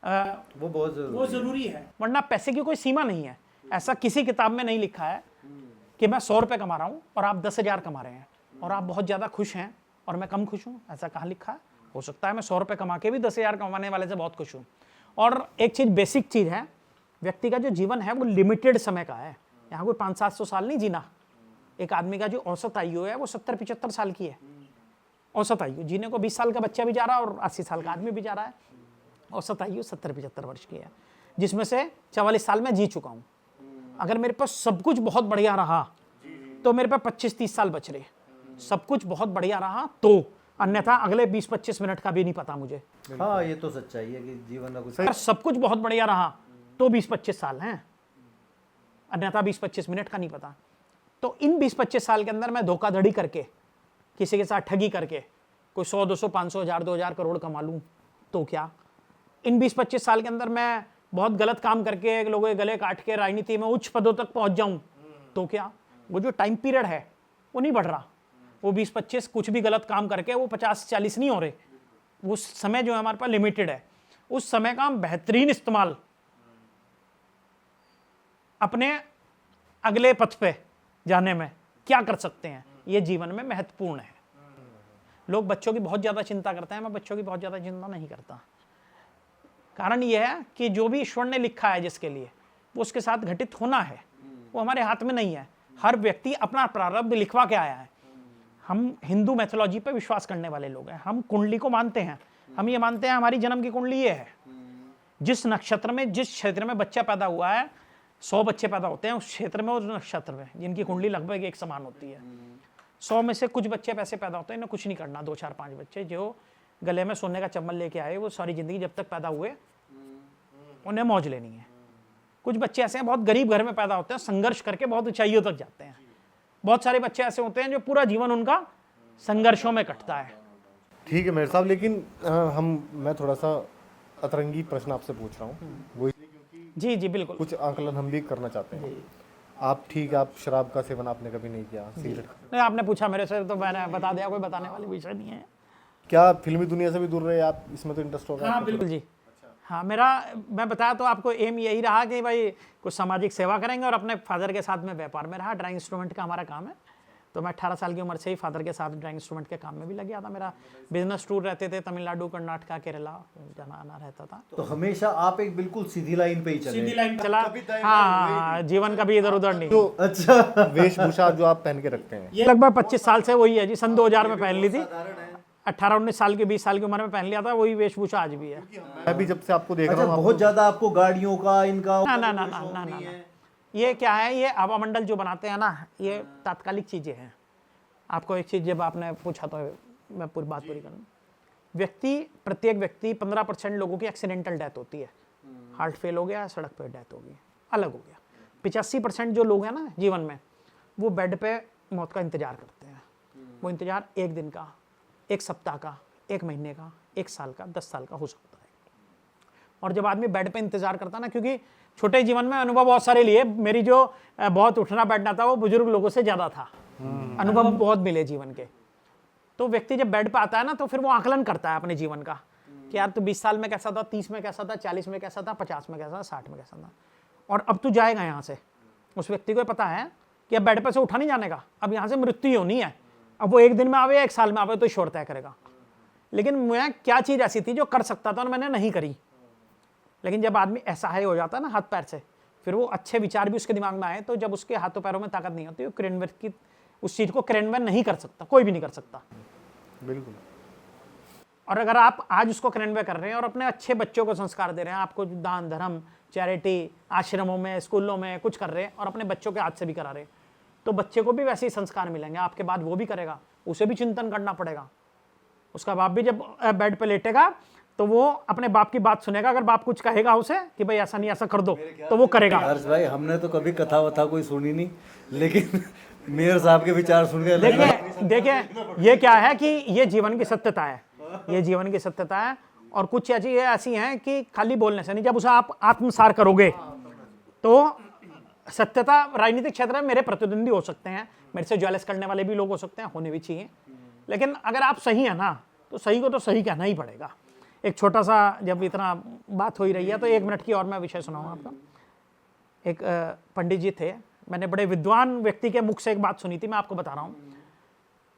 वो बहुत जरूरी है, वरना पैसे की कोई सीमा नहीं है। ऐसा किसी किताब में नहीं लिखा है कि मैं 100 रुपये कमा रहा हूँ और आप 10,000 कमा रहे हैं और आप बहुत ज़्यादा खुश हैं और मैं कम खुश हूँ। ऐसा कहाँ लिखा है? हो सकता है मैं 100 रुपये कमा के भी 10,000 कमाने वाले से बहुत खुश हूँ। और एक चीज़, बेसिक चीज़ है, व्यक्ति का जो जीवन है वो लिमिटेड समय का है। यहाँ कोई 500-700 साल नहीं जीना। एक आदमी का जो औसत आयु है वो 70-75 साल की है। औसत आयु जीने को 20 साल का बच्चा भी जा रहा है और 80 साल का आदमी भी जा रहा है। औसत आयु 70-75 वर्ष की है, जिसमें से 44 साल में जी चुका हूँ। अगर मेरे पास सब कुछ बहुत बढ़िया रहा तो मेरे पास 25-30 साल बच रहे। सब कुछ बहुत बढ़िया रहा तो, अन्यथा अगले 20-25 मिनट का भी नहीं पता मुझे। हाँ, ये तो सच्चाई है कि जीवन का कुछ अगर सब कुछ बहुत बढ़िया रहा तो 20-25 साल हैं, अन्यथा 20-25 मिनट का नहीं पता। तो इन 20-25 साल के अंदर मैं धोखाधड़ी करके, किसी के साथ ठगी करके कोई 100, 200, 500, 1000, 2000 करोड़ कमा लूँ तो क्या? इन 20-25 साल के अंदर मैं बहुत गलत काम करके लोगों के गले काट के राजनीति में उच्च पदों तक पहुंच जाऊं तो क्या? वो जो टाइम पीरियड है वो नहीं बढ़ रहा। वो 20-25 कुछ भी गलत काम करके वो 50-40 नहीं हो रहे। वो समय जो है हमारे पास लिमिटेड है। उस समय का हम बेहतरीन इस्तेमाल अपने अगले पथ पे जाने में क्या कर सकते हैं, ये जीवन में महत्वपूर्ण है। लोग बच्चों की बहुत ज़्यादा चिंता करते हैं, मैं बच्चों की बहुत ज़्यादा चिंता नहीं करता। कारण यह है कि जो भी ईश्वर ने लिखा है जिसके लिए, वो उसके साथ घटित होना है, वो हमारे हाथ में नहीं है। हर व्यक्ति अपना प्रारब्ध लिखवा के आया है। हम हिंदू मैथोलॉजी पे विश्वास करने वाले लोग हैं, हम कुंडली को मानते हैं। हम ये मानते हैं हमारी जन्म की कुंडली ये है। जिस नक्षत्र में, जिस क्षेत्र में बच्चा पैदा हुआ है, 100 बच्चे पैदा होते हैं उस क्षेत्र में, उस नक्षत्र में, जिनकी कुंडली लगभग एक समान होती है। 100 में से कुछ बच्चे पैसे पैदा होते हैं, इन्हें कुछ नहीं करना। 2, 4, 5 बच्चे जो गले में सोने का चम्मच लेके आए, वो सारी जिंदगी जब तक पैदा हुए उन्हें मौज लेनी है। कुछ बच्चे ऐसे हैं बहुत गरीब घर में पैदा होते हैं, संघर्ष करके बहुत ऊंचाइयों तक जाते हैं। बहुत सारे बच्चे ऐसे होते हैं जो पूरा जीवन उनका संघर्षों में कटता है। ठीक है मेयर साहब, लेकिन मैं थोड़ा सा अतरंगी प्रश्न आपसे पूछ रहा हूँ, वो जी जी बिल्कुल। कुछ आकलन हम भी करना चाहते हैं। आप ठीक है, आप शराब का सेवन आपने कभी नहीं किया, सिगरेट नहीं, आपने पूछा मेरे से तो मैंने बता दिया, कोई बताने वाली विषय नहीं है। क्या फिल्मी दुनिया से भी दूर रहे आप? इसमें तो इंटरेस्ट होगा। हाँ बिल्कुल जी। हाँ, मैं बताया तो आपको, एम यही रहा कि भाई कुछ सामाजिक सेवा करेंगे और अपने फादर के साथ में व्यापार में रहा। ड्राइंग इंस्ट्रूमेंट का हमारा काम है तो मैं 18 साल की उम्र से ही फादर के साथ ड्राइंग इंस्ट्रूमेंट के काम में भी लग गया था। मेरा बिजनेस टूर रहते थे, तमिलनाडु, कर्नाटका, केरला जाना आना रहता था। तो हमेशा आप एक बिल्कुल सीधी लाइन पे ही चले। सीधी लाइन चला, हाँ, जीवन का भी इधर उधर नहीं। जो अच्छा, वेशभूषा जो आप पहन के रखते हैं, ये लगभग 25 साल से वही है जी। सन 2000 में पहन ली थी, 18-19 साल की, 20 साल की उम्र में पहन लिया था, वही वेशभूषा आज भी है। मैं भी जब से आपको देख रहा अच्छा, हूँ, बहुत ज्यादा आपको गाड़ियों का इनका ना ना ना ना ना ना, ये क्या है, ये हवा मंडल जो बनाते हैं ना, ये तात्कालिक चीजें हैं। आपको एक चीज जब आपने पूछा तो मैं पूरी बात पूरी करूँ। प्रत्येक व्यक्ति 15% लोगों की एक्सीडेंटल डेथ होती है, हार्ट फेल हो गया, सड़क पर डेथ हो गई, अलग हो गया। 85% जो लोग हैं ना जीवन में, वो बेड पे मौत का इंतजार करते हैं। वो इंतजार 1 दिन का, 1 सप्ताह का, 1 महीने का, 1 साल का, 10 साल का हो सकता है। और जब आदमी बेड पे इंतजार करता ना, क्योंकि छोटे जीवन में अनुभव बहुत सारे लिए, मेरी जो बहुत उठना बैठना था वो बुजुर्ग लोगों से ज्यादा था, अनुभव बहुत मिले जीवन के। तो व्यक्ति जब बेड पे आता है ना, तो फिर वो आकलन करता है अपने जीवन का कि यार तू 20 साल में कैसा था, 30 में कैसा था, 40 में कैसा था, 50 में कैसा था, 60 में कैसा था, और अब तू जाएगा यहाँ से। उस व्यक्ति को पता है कि अब बेड पे से उठा नहीं जाने का, अब यहाँ से मृत्यु ही होनी है। अब वो 1 दिन में आवे या 1 साल में आवे तो ईश्वर तय करेगा। लेकिन मैं क्या चीज़ ऐसी थी जो कर सकता था और मैंने नहीं करी। लेकिन जब आदमी असहाय हो जाता है ना हाथ पैर से, फिर वो अच्छे विचार भी उसके दिमाग में आए, तो जब उसके हाथों पैरों में ताकत नहीं होती, वो क्रियान्वयन की उस चीज़ को क्रियान्वयन नहीं कर सकता, कोई भी नहीं कर सकता। बिल्कुल। और अगर आप आज उसको क्रियान्वय कर रहे हैं और अपने अच्छे बच्चों को संस्कार दे रहे हैं, आपको दान धर्म, चैरिटी, आश्रमों में, स्कूलों में कुछ कर रहे हैं और अपने बच्चों के हाथ से भी करा रहे हैं, तो बच्चे को भी वैसे ही संस्कार मिलेंगे। आपके बाद वो भी करेगा, उसे भी चिंतन करना पड़ेगा। उसका बाप भी जब बेड पे लेटेगा तो वो अपने बाप की बात सुनेगा। अगर बाप कुछ कहेगा उसे कि भाई ऐसा नहीं, ऐसा कर दो, तो वो करेगा। हर्ष भाई, हमने तो कभी कथा वथा कोई सुनी नहीं, लेकिन मेयर साहब के विचार सुन के देखिए ये क्या है कि ये जीवन की सत्यता है, ये जीवन की सत्यता है। और कुछ चीजें ऐसी हैं कि खाली बोलने से नहीं, जब उसे आप आत्मसार करोगे तो सत्यता। राजनीतिक क्षेत्र में मेरे प्रतिद्वंदी हो सकते हैं, मेरे से ज्वेलस करने वाले भी लोग हो सकते हैं, होने भी चाहिए, लेकिन अगर आप सही है ना, तो सही को तो सही कहना ही पड़ेगा। एक छोटा सा, जब इतना बात हो ही रही है तो 1 मिनट की और मैं विषय सुनाऊंगा आपको। एक पंडित जी थे, मैंने बड़े विद्वान व्यक्ति के मुख से एक बात सुनी थी, मैं आपको बता रहा हूँ।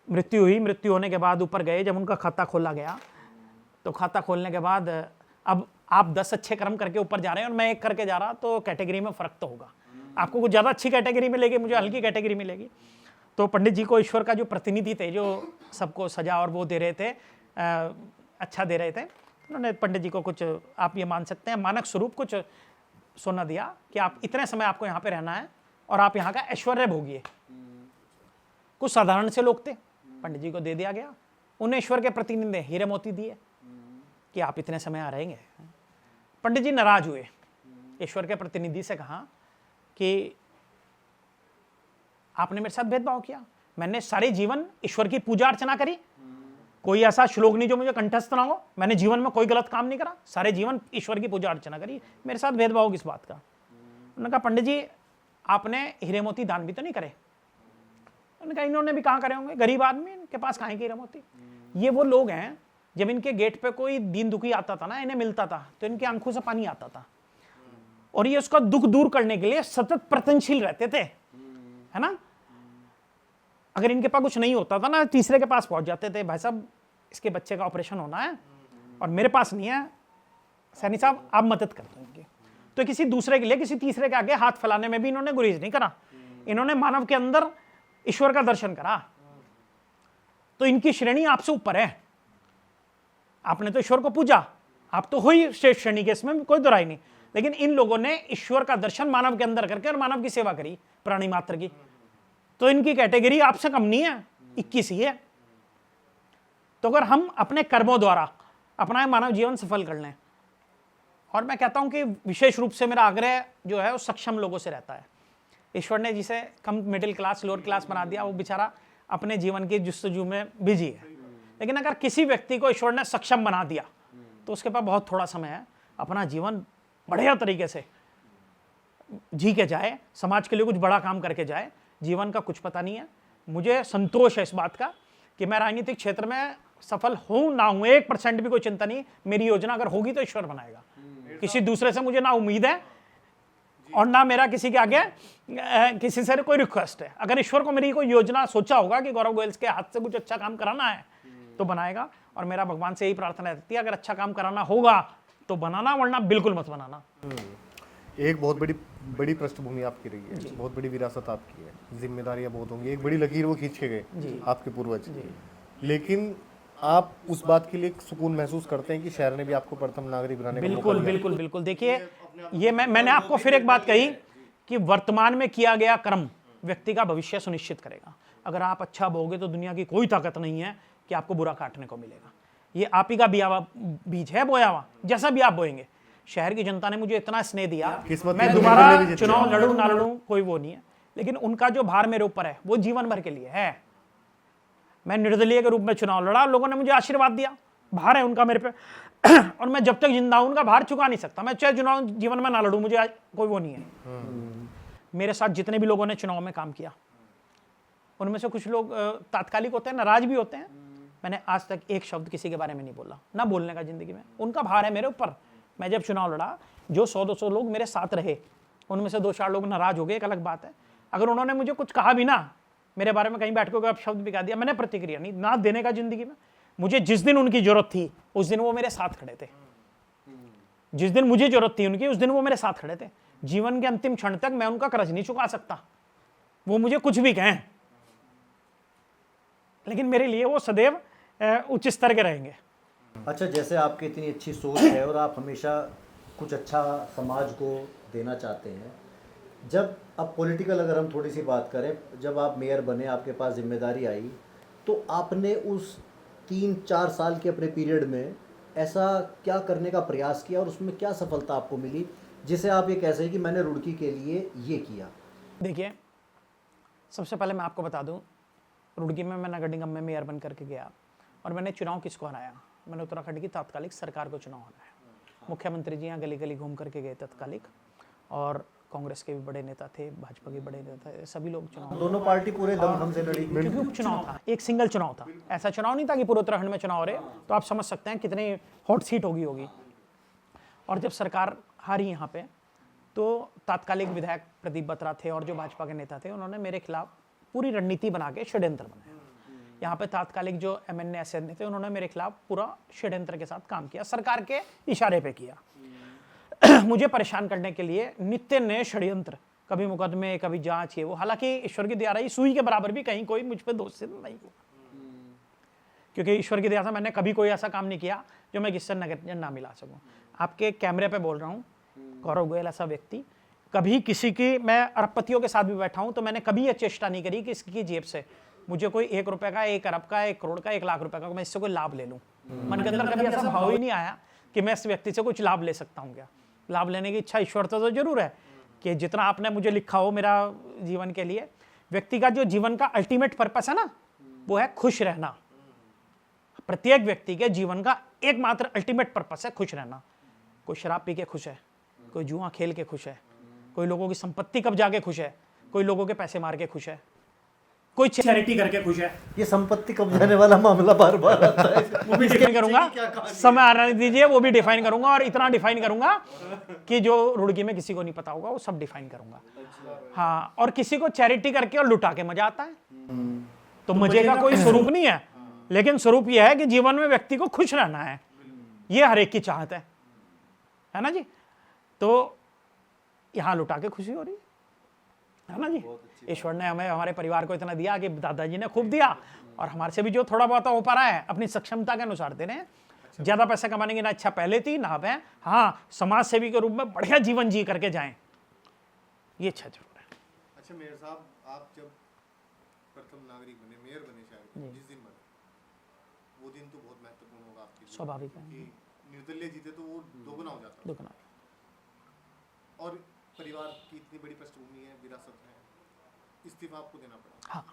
मृत्यु हुई, मृत्यु होने के बाद ऊपर गए, जब उनका खाता खोला गया, तो खाता खोलने के बाद अब आप 10 अच्छे कर्म करके ऊपर जा रहे हैं और मैं 1 करके जा रहा, तो कैटेगरी में फर्क तो होगा। आपको कुछ ज़्यादा अच्छी कैटेगरी मिलेगी, मुझे हल्की कैटेगरी मिलेगी। तो पंडित जी को ईश्वर का जो प्रतिनिधि थे, जो सबको सजा और वो दे रहे थे, अच्छा दे रहे थे, उन्होंने पंडित जी को कुछ, आप ये मान सकते हैं मानक स्वरूप कुछ सोना दिया कि आप इतने समय आपको यहाँ पे रहना है और आप यहाँ का ऐश्वर्य भोगिए। कुछ साधारण से लोग थे, पंडित जी को दे दिया गया। उन्हें ईश्वर के प्रतिनिधि ने हीरे मोती दिए कि आप इतने समय यहाँ रहेंगे। पंडित जी नाराज हुए, ईश्वर के प्रतिनिधि से कहा कि आपने मेरे साथ भेदभाव किया, मैंने सारे जीवन ईश्वर की पूजा अर्चना करी, कोई ऐसा श्लोक नहीं जो मुझे कंठस्थ ना हो, मैंने जीवन में कोई गलत काम नहीं करा, सारे जीवन ईश्वर की पूजा अर्चना करी, मेरे साथ भेदभाव किस बात का। उन्होंने कहा पंडित जी आपने हीरे मोती दान भी तो नहीं करे। उन्होंने कहा इन्होंने भी कहाँ करे होंगे, गरीब आदमी, इनके पास कहाँ के हीरे मोती। ये वो लोग हैं, जब इनके गेट पे कोई दीन दुखी आता था ना, इन्हें मिलता था तो इनकी आंखों से पानी आता था, और ये उसका दुख दूर करने के लिए सतत प्रयत्नशील रहते थे, है ना। अगर इनके पास कुछ नहीं होता था ना, तीसरे के पास पहुंच जाते थे, भाई साहब इसके बच्चे का ऑपरेशन होना है और मेरे पास नहीं है, सैनी साहब आप मदद कर दो इनकी। तो किसी दूसरे के लिए, किसी तीसरे के आगे हाथ फैलाने में भी इन्होंने गुरेज नहीं करा। इन्होंने मानव के अंदर ईश्वर का दर्शन करा। तो इनकी श्रेणी आपसे ऊपर है। आपने तो ईश्वर को पूजा, आप तो हो ही श्रेष्ठ श्रेणी के, इसमें कोई दोहराई नहीं। लेकिन इन लोगों ने ईश्वर का दर्शन मानव के अंदर करके और मानव की सेवा करी, प्राणी मात्र की। तो इनकी कैटेगरी आपसे कम नहीं है, 21 ही है। तो अगर हम अपने कर्मों द्वारा अपना मानव जीवन सफल कर लें, और मैं कहता हूं कि विशेष रूप से मेरा आग्रह जो है वो सक्षम लोगों से रहता है। ईश्वर ने जिसे कम मिडिल क्लास, लोअर क्लास बना दिया, वो बेचारा अपने जीवन की जुस्तजू में बिजी है। लेकिन अगर किसी व्यक्ति को ईश्वर ने सक्षम बना दिया, तो उसके पास बहुत थोड़ा समय है, अपना जीवन बढ़िया तरीके से जी के जाए, समाज के लिए कुछ बड़ा काम करके जाए। जीवन का कुछ पता नहीं है। मुझे संतोष है इस बात का कि मैं राजनीतिक क्षेत्र में सफल हूं ना हूं, 1% भी कोई चिंता नहीं। मेरी योजना अगर होगी तो ईश्वर बनाएगा, किसी दूसरे से मुझे ना उम्मीद है और ना मेरा किसी के आगे किसी से कोई रिक्वेस्ट है। अगर ईश्वर को मेरी कोई योजना सोचा होगा कि गौरव गोयल के हाथ से कुछ अच्छा काम कराना है तो बनाएगा, और मेरा भगवान से यही प्रार्थना रहती है अगर अच्छा काम कराना होगा तो बनाना, वरना बिल्कुल मत बनाना। एक बहुत बड़ी पृष्ठभूमि आपकी रही है, बहुत बड़ी विरासत आपकी है, जिम्मेदारियां बहुत होंगी, एक बड़ी लकीर वो खींच के गए आपके पूर्वज। लेकिन आप उस बात के लिए सुकून महसूस करते हैं कि शहर ने भी आपको प्रथम नागरिक बनाने का मौका बिल्कुल दिया? बिल्कुल बिल्कुल। देखिए ये मैंने आपको फिर एक बात कही कि वर्तमान में किया गया कर्म व्यक्ति का भविष्य सुनिश्चित करेगा। अगर आप अच्छा बोगे तो दुनिया की कोई ताकत नहीं है कि आपको बुरा काटने को मिलेगा। ये आप ही का बिया हुआ बीज है, बोया हुआ, जैसा भी आप बोएंगे। शहर की जनता ने मुझे इतना स्नेह दिया, मैं दोबारा चुनाव लड़ूं ना लड़ूं कोई वो नहीं है, लेकिन उनका जो भार मेरे ऊपर है वो जीवन भर के लिए है। मैं निर्दलीय के रूप में चुनाव लड़ा, लोगों ने मुझे आशीर्वाद दिया, भार है उनका मेरे पे और मैं जब तक जिंदा हूं उनका भार चुका नहीं सकता। मैं चाहे चुनाव जीवन में ना लड़ूं, मुझे कोई वो नहीं है। मेरे साथ जितने भी लोगों ने चुनाव में काम किया उनमें से कुछ लोग तात्कालिक होते हैं, नाराज भी होते हैं। मैंने आज तक एक शब्द किसी के बारे में नहीं बोला, ना बोलने का जिंदगी में। उनका भार है मेरे ऊपर। मैं जब चुनाव लड़ा, जो 100-200 लोग मेरे साथ रहे, उनमें से 2-4 लोग नाराज हो गए, एक अलग बात है। अगर उन्होंने मुझे कुछ कहा भी ना, मेरे बारे में कहीं बैठ के शब्द भी कहा दिया, मैंने प्रतिक्रिया नहीं ना देने का जिंदगी में। मुझे जिस दिन उनकी जरूरत थी उस दिन वो मेरे साथ खड़े थे। जिस दिन मुझे जरूरत थी उनकी उस दिन वो मेरे साथ खड़े थे। जीवन के अंतिम क्षण तक मैं उनका कर्ज नहीं चुका सकता, वो मुझे कुछ भी कहें, लेकिन मेरे लिए वो सदैव उच्च स्तर के रहेंगे। अच्छा, जैसे आपकी इतनी अच्छी सोच है और आप हमेशा कुछ अच्छा समाज को देना चाहते हैं, जब अब पॉलिटिकल अगर हम थोड़ी सी बात करें, जब आप मेयर बने, आपके पास जिम्मेदारी आई, तो आपने उस 3-4 साल के अपने पीरियड में ऐसा क्या करने का प्रयास किया और उसमें क्या सफलता आपको मिली जिसे आप ये कह सकें कि मैंने रुड़की के लिए ये किया? देखिए, सबसे पहले मैं आपको बता दूं, रुड़की में मैं नगर निगम में मेयर बन करके गया और मैंने चुनाव किसको हराया? मैंने उत्तराखंड की तात्कालिक सरकार को चुनाव हराया। मुख्यमंत्री जी यहाँ गली गली घूम करके गए तत्कालिक, और कांग्रेस के भी बड़े नेता थे, भाजपा के बड़े नेता थे, सभी लोग चुनाव, दोनों पार्टी पूरे दमखम से लड़ी, क्योंकि उपचुनाव था, एक सिंगल चुनाव था। ऐसा चुनाव नहीं था कि पूरे उत्तराखंड में चुनाव हो रहे। तो आप समझ सकते हैं कितनी हॉट सीट होगी। और जब सरकार हारी यहाँ पे, तो तात्कालिक विधायक प्रदीप बत्रा थे और जो भाजपा के नेता थे, उन्होंने मेरे खिलाफ पूरी रणनीति बना के षड्यंत्र बनाया। यहाँ पे तात्कालिक जो MNA SN थे, उन्होंने मेरे खिलाफ पूरा षड्यंत्र के साथ काम किया, सरकार के इशारे पे किया। मुझे परेशान करने के लिए नित्य नए षड्यंत्र, कभी मुकदमे, कभी जांच, ये वो। हालांकि ईश्वर की दया रही, सुई के बराबर भी कहीं कोई मुझ पे दोष नहीं हुआ, क्योंकि ईश्वर की दया से मैंने कभी कोई ऐसा काम नहीं किया जो मैं किससे नजर ना मिला सकूं। आपके कैमरे पे बोल रहा हूँ, गौरव गोयल ऐसा व्यक्ति, कभी किसी की, मैं अरबपतियों के साथ भी बैठा हूं तो मैंने कभी यह चेष्टा नहीं करी कि इसकी जेब से मुझे कोई 1 रुपए का, 1 अरब का, 1 करोड़ का, 1 लाख रुपए का, मैं इससे कोई लाभ ले लूं। मन के अंदर कभी ऐसा भाव ही नहीं आया कि मैं इस व्यक्ति से कुछ लाभ ले सकता हूं। क्या लाभ लेने की इच्छा ईश्वर तो जरूर है कि जितना आपने मुझे लिखा हो मेरा जीवन के लिए, व्यक्ति का जो जीवन का अल्टीमेट पर्पस है ना, वो है खुश रहना। प्रत्येक व्यक्ति के जीवन का एकमात्र अल्टीमेट पर्पस है खुश रहना। कोई शराब पी के खुश है, कोई जुआ खेल के खुश है, कोई लोगों की संपत्ति कब्जा के खुश है, कोई लोगों के पैसे मार के खुश है, कोई चैरिटी करके खुश है। ये संपत्ति कब्जाने वाला मामला बार बार आता है। वो भी डिफाइन करूंगा, समय आने दीजिए, वो भी डिफाइन करूंगा, और इतना डिफाइन करूंगा कि जो रुड़की में किसी को नहीं पता होगा वो सब डिफाइन करूंगा। हाँ, और किसी को चैरिटी करके और लुटा के मजा आता है, तो मजे का कोई स्वरूप नहीं है, लेकिन स्वरूप यह है कि जीवन में व्यक्ति को खुश रहना है, ये हर एक की चाहत है ना जी। तो यहां लुटा के खुशी हो रही है ना जी। ईश्वर ने हमें, हमारे परिवार को इतना दिया कि दादाजी ने खूब दिया, और हमारे से भी जो थोड़ा बहुत हो पा रहा है अपनी सक्षमता के अनुसार दे रहे हैं। ज्यादा पैसा कमाने की ना इच्छा पहले थी ना अब है। हाँ, समाज सेवी के रूप में बढ़िया जीवन जी करके जाएं, ये इच्छा जरूर है। अच्छा मेयर साहब, आप जब प्रथम नागरिक बने, मेयर बने, शायद जिस दिन बने, वो दिन तो बहुत महत्वपूर्ण होगा आपके लिए। स्वाभाविक है, निर्दलीय जीते तो वो दोगुना हो जाता। दुगना। और परिवार की इतनी बड़ी पृष्ठभूमि है, विरासत है, इस्तीफा आपको देना पड़ा। हाँ,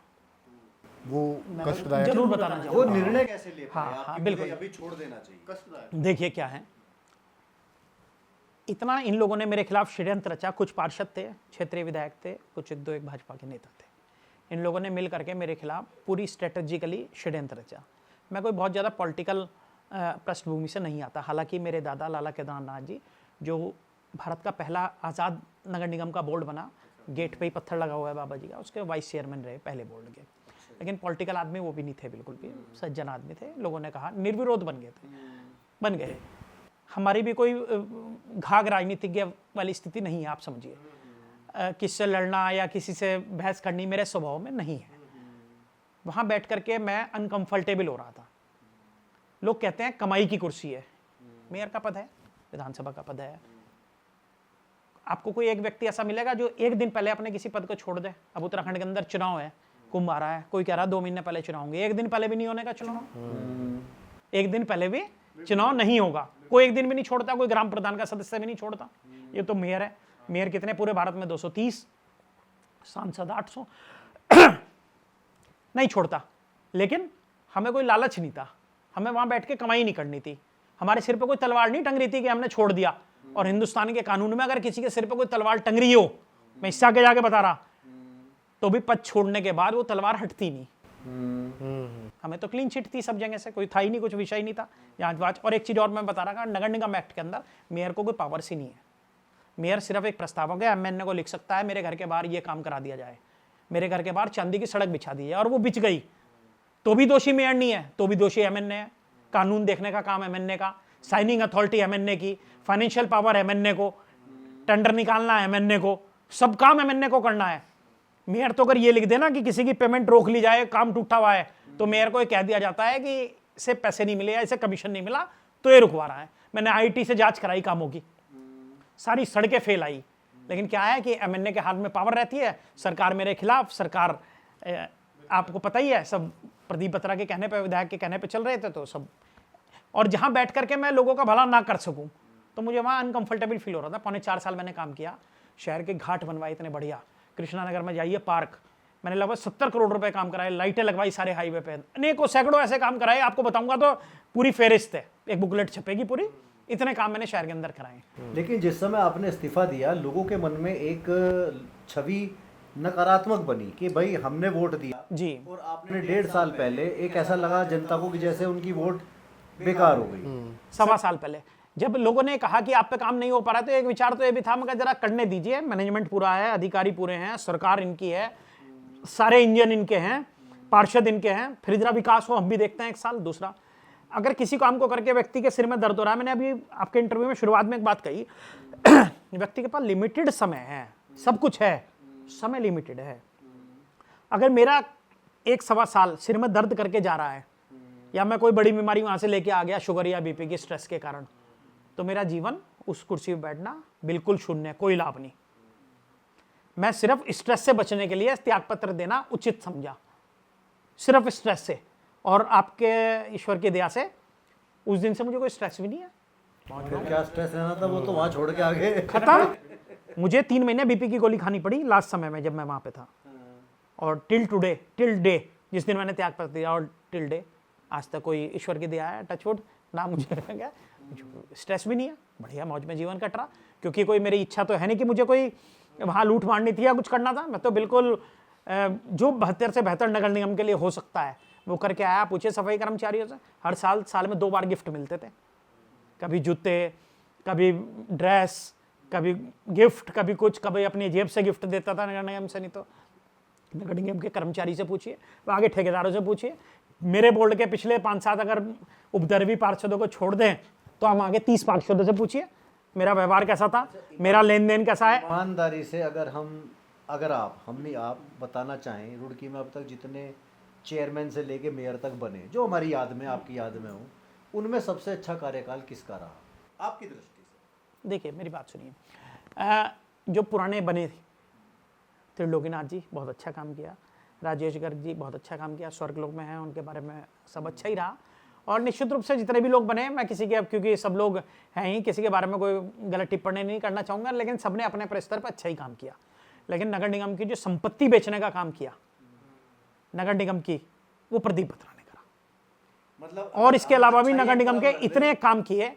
वो कष्टदायक, जरूर बताना वो चाहूंगा। निर्णय कैसे ले पाए हाँ, आप हाँ, कि बिल्कुल। मुझे अभी छोड़ देना चाहिए? कष्टदायक। देखिए क्या है, इतना इन लोगों ने मेरे खिलाफ षड्यंत्र रचा। कुछ पार्षद थे, क्षेत्रीय विधायक थे, कुछ 1-2 भाजपा के नेता थे। इन लोगों ने मिल करके मेरे खिलाफ पूरी स्ट्रेटेजिकली षड्यंत्र रचा। मैं कोई बहुत ज़्यादा पॉलिटिकल पृष्ठभूमि से नहीं आता। हालांकि मेरे दादा लाला केदारनाथ जी, जो भारत का पहला आज़ाद नगर निगम का बोर्ड बना, गेट पे ही पत्थर लगा हुआ है बाबा जी का, उसके वाइस चेयरमैन रहे पहले बोर्ड के। लेकिन पॉलिटिकल आदमी वो भी नहीं थे, बिल्कुल भी सज्जन आदमी थे, लोगों ने कहा, निर्विरोध बन गए थे, बन गए। हमारी भी कोई घाघ राजनीतिज्ञ वाली स्थिति नहीं है, आप समझिए, किससे लड़ना या किसी से बहस करनी मेरे स्वभाव में नहीं है। वहाँ बैठ करके मैं अनकंफर्टेबल हो रहा था। लोग कहते हैं कमाई की कुर्सी है, मेयर का पद है, विधानसभा का पद है। आपको कोई एक व्यक्ति ऐसा मिलेगा जो एक दिन पहले अपने किसी पद को छोड़ दे? अब उत्तराखंड के अंदर चुनाव है, कुंभ आ रहा है, कोई कह रहा है 2 महीने पहले चुनाव होंगे, एक दिन पहले भी नहीं होने का चुनाव, एक दिन पहले भी चुनाव नहीं होगा, कोई एक दिन भी नहीं छोड़ता, कोई ग्राम प्रधान का सदस्य भी नहीं छोड़ता। ये तो मेयर है, मेयर कितने पूरे भारत में? 230, सांसद 800 नहीं छोड़ता। लेकिन हमें कोई लालच नहीं था, हमें वहां बैठ के कमाई नहीं करनी थी, हमारे सिर पे कोई तलवार नहीं टंग रही थी कि हमने छोड़ दिया। और हिंदुस्तान के कानून में अगर किसी के सिर पे कोई तलवार टंग रही हो, मैं इससे आगे जाके बता रहा, तो भी पद छोड़ने के बाद वो तलवार हटती नहीं। हमें तो क्लीन चिट थी सब जगह से, कोई था ही नहीं, कुछ विषय नहीं था जांच वाच। और एक चीज और मैं बता रहा था, नगर निगम एक्ट के अंदर मेयर को कोई पावर्स ही नहीं है। मेयर सिर्फ एक प्रस्तावक है, एमएनए को लिख सकता है मेरे घर के बाहर ये काम करा दिया जाए, मेरे घर के बाहर चांदी की सड़क बिछा दी जाए, और वो बिछ गई तो भी दोषी मेयर नहीं है, तो भी दोषी एमएनए है। कानून देखने का काम एमएनए का, साइनिंग अथॉरिटी एमएनए की, फाइनेंशियल पावर एमएनए को, टेंडर निकालना एमएनए को, सब काम एमएनए को करना है। मेयर तो अगर ये लिख देना कि किसी की पेमेंट रोक ली जाए, काम टूटा हुआ है, तो मेयर को ये कह दिया जाता है कि इसे पैसे नहीं मिले या इसे कमीशन नहीं मिला तो ये रुकवा रहा है। मैंने आईटी से जांच कराई कामों की, सारी सड़कें फेल आई, लेकिन क्या है कि एमएनए के हाथ में पावर रहती है, सरकार मेरे खिलाफ, सरकार आपको पता ही है, सब प्रदीप बत्रा के कहने पे, विधायक के कहने पे चल रहे थे, तो सब। और जहां बैठ करके मैं लोगों का भला ना कर सकूं, तो मुझे वहां अनकंफर्टेबल फील हो रहा था। 4.25 साल मैंने काम किया, शहर के घाट बनवाए इतने बढ़िया, कृष्णा नगर में जाइए पार्क, मैंने लगभग 70 करोड़ रुपए काम कराए, लाइटें लगवाई सारे हाईवे पे, अनेकों सैकड़ों ऐसे काम कराए, आपको बताऊंगा तो पूरी फेरिस्त है, एक बुकलेट छपेगी पूरी, इतने काम मैंने शहर के अंदर कराए। लेकिन जिस समय आपने इस्तीफा दिया, लोगों के मन में एक छवि नकारात्मक बनी कि भाई हमने वोट दिया जी, और आपने 1.5 साल पहले एक ऐसा लगा जनता को कि जैसे उनकी वोट बेकार हो गई। 1.25 साल पहले जब लोगों ने कहा कि आप पे काम नहीं हो पा रहा, तो एक विचार तो ये भी था, मगर जरा करने दीजिए, मैनेजमेंट पूरा है, अधिकारी पूरे हैं, सरकार इनकी है, सारे इंजन इनके हैं, पार्षद इनके हैं, फिर जरा विकास हो, हम भी देखते हैं 1 साल। दूसरा, अगर किसी काम को करके व्यक्ति के सिर में दर्द हो रहा है, मैंने अभी आपके इंटरव्यू में शुरुआत में एक बात कही, व्यक्ति के पास लिमिटेड समय है, सब कुछ है, समय लिमिटेड है। अगर मेरा 1-1.25 साल सिर में दर्द करके जा रहा है, या मैं कोई बड़ी बीमारी वहां से लेके आ गया, शुगर या बीपी की स्ट्रेस के कारण, तो मेरा जीवन उस कुर्सी पर बैठना बिल्कुल शून्य, कोई लाभ नहीं। मैं सिर्फ स्ट्रेस से बचने के लिए त्यागपत्र देना उचित समझा, सिर्फ स्ट्रेस से, और आपके ईश्वर की दया से उस दिन से मुझे कोई स्ट्रेस भी नहीं है। फिर क्या स्ट्रेस रहना था, वो तो वहां छोड़ के आगे खत्म। मुझे 3 महीने बीपी की गोली खानी पड़ी लास्ट समय में जब मैं वहां पे था, और टिल डे जिस दिन मैंने त्यागपत्र दिया, और टिल डे आज तक कोई ईश्वर की दया है, टचवुड ना, मुझे क्या स्ट्रेस भी नहीं है, बढ़िया मौज में जीवन कट रहा। क्योंकि कोई मेरी इच्छा तो है नहीं कि मुझे कोई वहाँ लूट मारनी थी या कुछ करना था, मैं तो बिल्कुल जो बेहतर से बेहतर नगर निगम के लिए हो सकता है वो करके आया। पूछे सफाई कर्मचारियों से, हर साल में 2 बार गिफ्ट मिलते थे, कभी जूते, कभी ड्रेस, कभी गिफ्ट, कभी कुछ, कभी अपनी जेब से गिफ्ट देता था नगर निगम से, नहीं तो नगर निगम के कर्मचारी से पूछिए, आगे ठेकेदारों से पूछिए। मेरे बोर्ड के पिछले 5-7 अगर उपद्रवी पार्षदों को छोड़ दें तो हम आगे 30 पार्षदों से पूछिए मेरा व्यवहार कैसा था, मेरा लेन देन कैसा है। ईमानदारी से अगर आप बताना चाहें, रुड़की में अब तक जितने चेयरमैन से लेके मेयर तक बने, जो हमारी याद में, आपकी याद में हो, उनमें सबसे अच्छा कार्यकाल किसका रहा आपकी दृष्टि से? देखिए मेरी बात सुनिए, जो पुराने बने थे, त्रिलोकीनाथ जी बहुत अच्छा काम किया, राजेश गर्ग जी बहुत अच्छा काम किया, स्वर्गलोक में हैं, उनके बारे में सब अच्छा ही रहा। और निश्चित रूप से जितने भी लोग बने, मैं किसी के, अब क्योंकि सब लोग हैं ही, किसी के बारे में कोई गलत टिप्पणी नहीं करना चाहूँगा, लेकिन सबने अपने अपने स्तर पर अच्छा ही काम किया। लेकिन नगर निगम की जो संपत्ति बेचने का काम किया नगर निगम की, वो प्रदीप बत्रा ने करा। मतलब और इसके अलावा भी नगर निगम के इतने काम किए,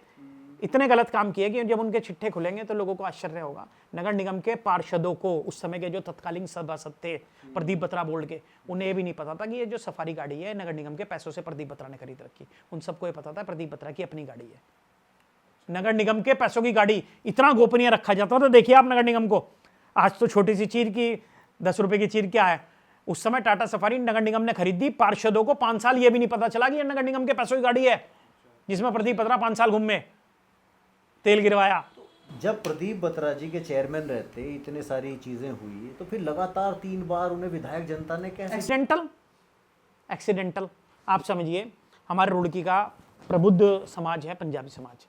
इतने गलत काम किए कि जब उनके चिट्ठे खुलेंगे तो लोगों को आश्चर्य होगा। नगर निगम के पार्षदों को, उस समय के जो तत्कालीन सभासद थे प्रदीप बत्रा बोर्ड के, उन्हें ये भी नहीं पता था कि ये जो सफारी गाड़ी है नगर निगम के पैसों से प्रदीप बत्रा ने खरीद रखी। उन सबको ये पता था प्रदीप बत्रा की अपनी गाड़ी है। नगर निगम के पैसों की गाड़ी इतना गोपनीय रखा जाता था। देखिए आप नगर निगम को, आज तो छोटी सी चीर की 10 रुपए की चीर क्या है, उस समय टाटा सफारी नगर निगम ने खरीदी, पार्षदों को 5 साल यह भी नहीं पता चला कि यह नगर निगम के पैसों की गाड़ी है, जिसमें प्रदीप बत्रा 5 साल घूमे, तेल गिरवाया। जब प्रदीप बत्रा जी के चेयरमैन रहते इतने सारी चीजें हुई, तो फिर लगातार 3 बार उन्हें विधायक जनता ने कैसे एक्सीडेंटल आप समझिए, हमारे रुड़की का प्रबुद्ध समाज है, पंजाबी समाज,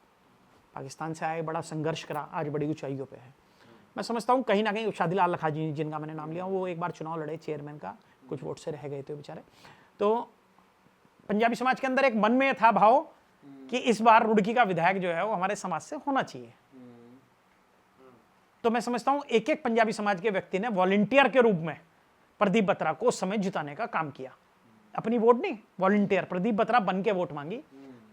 पाकिस्तान से आए, बड़ा संघर्ष करा, आज बड़ी ऊंचाइयों पे है। मैं समझता हूँ कहीं ना कहीं शादीलाल लखाजी जिनका मैंने नाम लिया, वो एक बार चुनाव लड़े चेयरमैन का, कुछ वोट से रह गए थे बेचारे। तो पंजाबी समाज के अंदर एक मन में था भाव कि इस बार रुड़की का विधायक जो है वो हमारे समाज से होना चाहिए। तो मैं समझता हूँ एक एक पंजाबी समाज के व्यक्ति ने वॉलंटियर के रूप में प्रदीप बत्रा को उस समय जिताने का काम किया, अपनी वोट नहीं, वॉलंटियर प्रदीप बत्रा बन के वोट मांगी,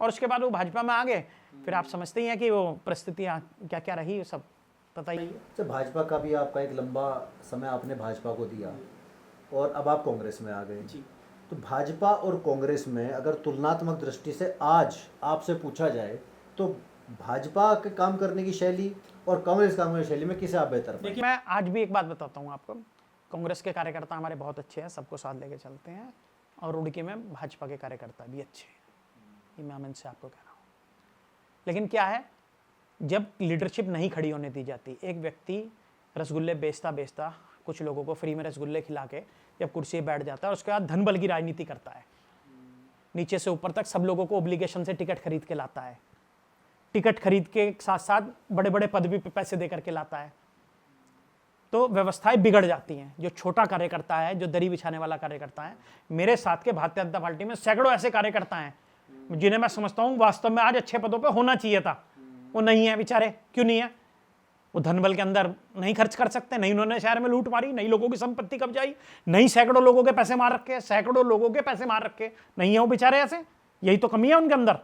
और उसके बाद वो भाजपा में आ गए। फिर आप समझते ही हैं कि वो परिस्थितियां क्या क्या रही, सब पता ही है। अच्छा, भाजपा का भी आपका एक लंबा समय आपने भाजपा को दिया और अब आप कांग्रेस में आ गए। तो भाजपा और कांग्रेस में अगर तुलनात्मक दृष्टि से आज आपसे पूछा जाए तो भाजपा के काम करने की शैली और कांग्रेस काम करने की शैली में किसे आप बेहतर पाएंगे? देखिए मैं आज भी एक बात बताता हूँ आपको, कांग्रेस के कार्यकर्ता हमारे बहुत अच्छे हैं, सबको साथ लेके चलते हैं, और रुड़की में भाजपा के कार्यकर्ता भी अच्छे हैं, ये मैं अमन से आपको कह रहा हूँ। लेकिन क्या है, जब लीडरशिप नहीं खड़ी होने दी जाती, एक व्यक्ति रसगुल्ले बेचता बेचता कुछ लोगों को फ्री में रसगुल्ले खिला के जब कुर्सी बैठ जाता है, उसके बाद धन बल की राजनीति करता है, नीचे से ऊपर तक सब लोगों को ओब्लिगेशन से टिकट खरीद के लाता है, टिकट खरीद के साथ साथ बड़े बड़े पद भी पैसे दे करके लाता है, तो व्यवस्थाएं बिगड़ जाती हैं। जो छोटा कार्यकर्ता है, जो दरी बिछाने वाला कार्यकर्ता है, मेरे साथ के भारतीय जनता पार्टी में सैकड़ों ऐसे कार्यकर्ता हैं जिन्हें मैं समझता हूं वास्तव में आज अच्छे पदों पे होना चाहिए था, वो नहीं है बेचारे। क्यों नहीं है? वो धनबल के अंदर नहीं खर्च कर सकते, नहीं उन्होंने शहर में लूट मारी, नहीं लोगों की संपत्ति कब्जाई, नहीं सैकड़ों लोगों के पैसे मार रखे, सैकड़ों लोगों के पैसे मार रखे नहीं है वो बेचारे ऐसे। यही तो कमी है उनके अंदर,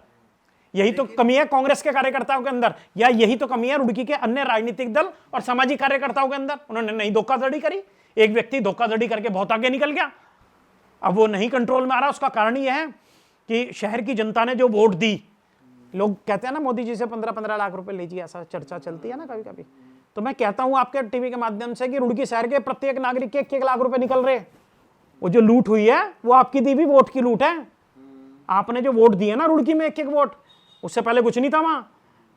यही तो कमी है कांग्रेस के कार्यकर्ताओं के अंदर, या यही तो कमी है रुड़की के अन्य राजनीतिक दल और सामाजिक कार्यकर्ताओं के अंदर। उन्होंने नहीं धोखाधड़ी करी, एक व्यक्ति धोखाधड़ी करके बहुत आगे निकल गया, अब वो नहीं कंट्रोल में आ रहा। उसका कारण यह है कि शहर की जनता ने जो वोट दी, लोग कहते हैं ना मोदी जी से 15-15 लाख रुपए लीजिए, ऐसा चर्चा चलती है ना कभी कभी। तो मैं कहता हूं आपके टीवी के माध्यम से कि रुड़की शहर के प्रत्येक नागरिक के 1-1 लाख रुपए निकल रहे। वो जो लूट हुई है वो आपकी दी हुई वोट की लूट है। आपने जो वोट दिए ना रुड़की में 1-1 वोट, उससे पहले कुछ नहीं था वहां।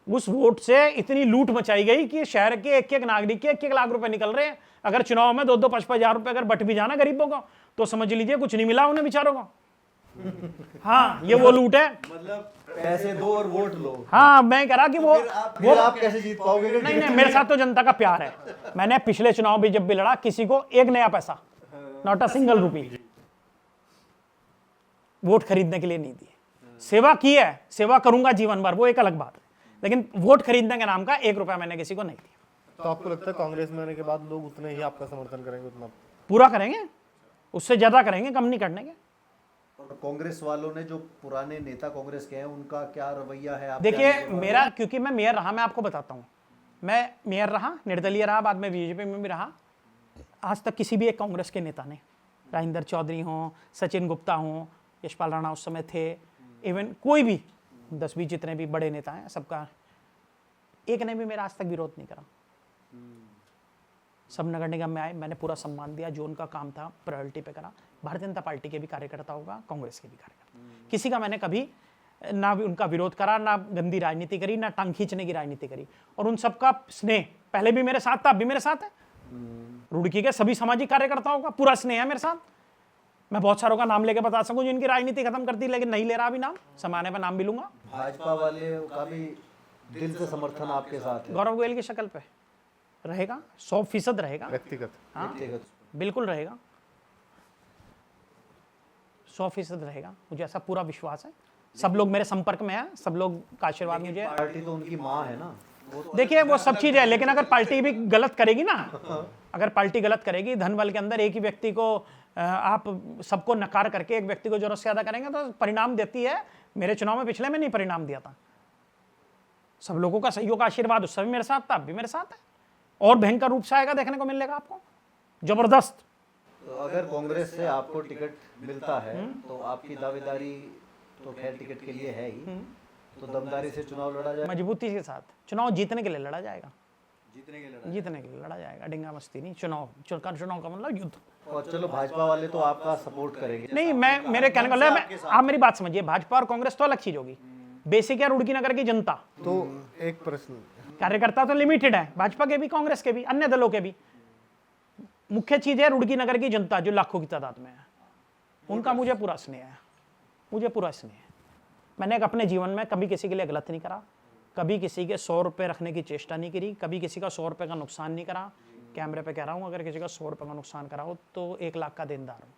उस वोट से इतनी लूट मचाई गई कि शहर के 1-1 नागरिक के 1-1 लाख रुपए निकल रहे। अगर चुनाव में 2-2, 5-5 हजार रुपए अगर बट भी जाना गरीबों को, तो समझ लीजिए कुछ नहीं मिला उन्हें बेचारों को। हाँ, ये वो लूट है। मतलब पैसे दो और वोट लो। हाँ, मैं कह रहा कि वो आप कैसे जीत पाओगे? नहीं, मेरे साथ तो जनता का प्यार है। मैंने पिछले चुनाव भी जब भी लड़ा, किसी को एक नया पैसा, not a single rupee, vote खरीदने के लिए नहीं दिए। सेवा की है, सेवा करूंगा जीवन भर, वो एक अलग बात है, लेकिन वोट खरीदने के नाम का 1 रुपया मैंने किसी को नहीं दिया। तो आपको लगता है कांग्रेस में आने के बाद लोग उतने ही आपका समर्थन करेंगे, उतना पूरा करेंगे, उससे ज्यादा करेंगे, कम नहीं करने के। और कांग्रेस वालों ने, जो पुराने नेता कांग्रेस के हैं, उनका क्या रवैया है? आप देखिए मेरा, क्योंकि मैं मेयर रहा, मैं आपको बताता हूं, मैं मेयर रहा, निर्दलीय रहा, बाद में बीजेपी में भी रहा। आज तक किसी भी एक कांग्रेस के नेता ने, राजेंद्र चौधरी हों, सचिन गुप्ता हों, यशपाल राणा उस समय थे, इवन कोई भी 10-20 जितने भी बड़े नेता हैं, सबका एक ने भी मेरा आज तक विरोध नहीं करा। सब नगर निगम में आए, मैंने पूरा सम्मान दिया, जो उनका काम था प्रायोरिटी पे करा। भारतीय जनता पार्टी के भी कार्यकर्ता होगा, कांग्रेस के भी कार्यकर्ता, किसी का मैंने कभी ना भी उनका विरोध करा, ना गंदी राजनीति करी, ना टांग खींचने की राजनीति करी। और उन सबका स्नेह पहले भी मेरे साथ था, अब भी मेरे साथ है। रुड़की के सभी सामाजिक कार्यकर्ताओं का पूरा स्नेह है मेरे साथ। मैं बहुत सारों का नाम लेके बता सकूं जिनकी राजनीति खत्म कर दी, लेकिन नहीं ले रहा अभी नाम, समाने पर नाम भी लूंगा। भाजपा वाले का भी दिल से समर्थन आपके साथ है? गौरव गोयल की शक्ल पे रहेगा, 100% रहेगा, व्यक्तिगत। हाँ बिल्कुल रहेगा, 100% रहेगा, मुझे ऐसा पूरा विश्वास है। सब लोग मेरे संपर्क में हैं, सब लोग का आशीर्वाद मुझे। पार्टी तो उनकी माँ है ना। देखिए वो सब चीज है, लेकिन अगर पार्टी भी गलत करेगी ना, अगर पार्टी गलत करेगी, धनबल के अंदर एक ही व्यक्ति को आप सबको नकार करके एक व्यक्ति को जरूरत से ज्यादा करेंगे तो परिणाम देती है। मेरे चुनाव में पिछले में नहीं परिणाम दिया था, सब लोगों का सहयोग, आशीर्वाद उस समय मेरे साथ था, अब भी मेरे साथ है, और भयंकर रूप से आएगा, देखने को मिलेगा आपको, जबरदस्त। तो अगर कांग्रेस से आपको टिकट मिलता है तो आपकी दावेदारी तो खैर टिकट के लिए है ही, तो दमदारी से चुनाव लड़ा जाए, मजबूती के साथ चुनाव जीतने के लिए लड़ा जाएगा, जीतने के लिए जीतने के लिए लड़ा जाएगा, डिंगा मस्ती नहीं। चुनाव का मतलब युद्ध। और चलो भाजपा वाले तो आपका सपोर्ट करेंगे। नहीं, मैं मेरे कहने का मतलब आप मेरी बात समझिए, भाजपा और कांग्रेस तो अलग चीज होगी, बेसिक है रुड़की नगर की जनता। तो एक प्रश्न, कार्यकर्ता तो लिमिटेड है, भाजपा के भी, कांग्रेस के भी, अन्य दलों के भी। मुख्य चीज है रुड़की नगर की जनता जो लाखों की तादाद में है, उनका मुझे पूरा स्नेह है, मुझे पूरा स्नेह है। मैंने अपने जीवन में कभी किसी के लिए गलत नहीं करा, कभी किसी के 100 रुपये रखने की चेष्टा नहीं करी, कभी किसी का 100 रुपये का नुकसान नहीं करा। कैमरे पे कह रहा हूँ, अगर किसी का 100 रुपये का नुकसान करा हो तो 1 लाख का देनदार हूँ।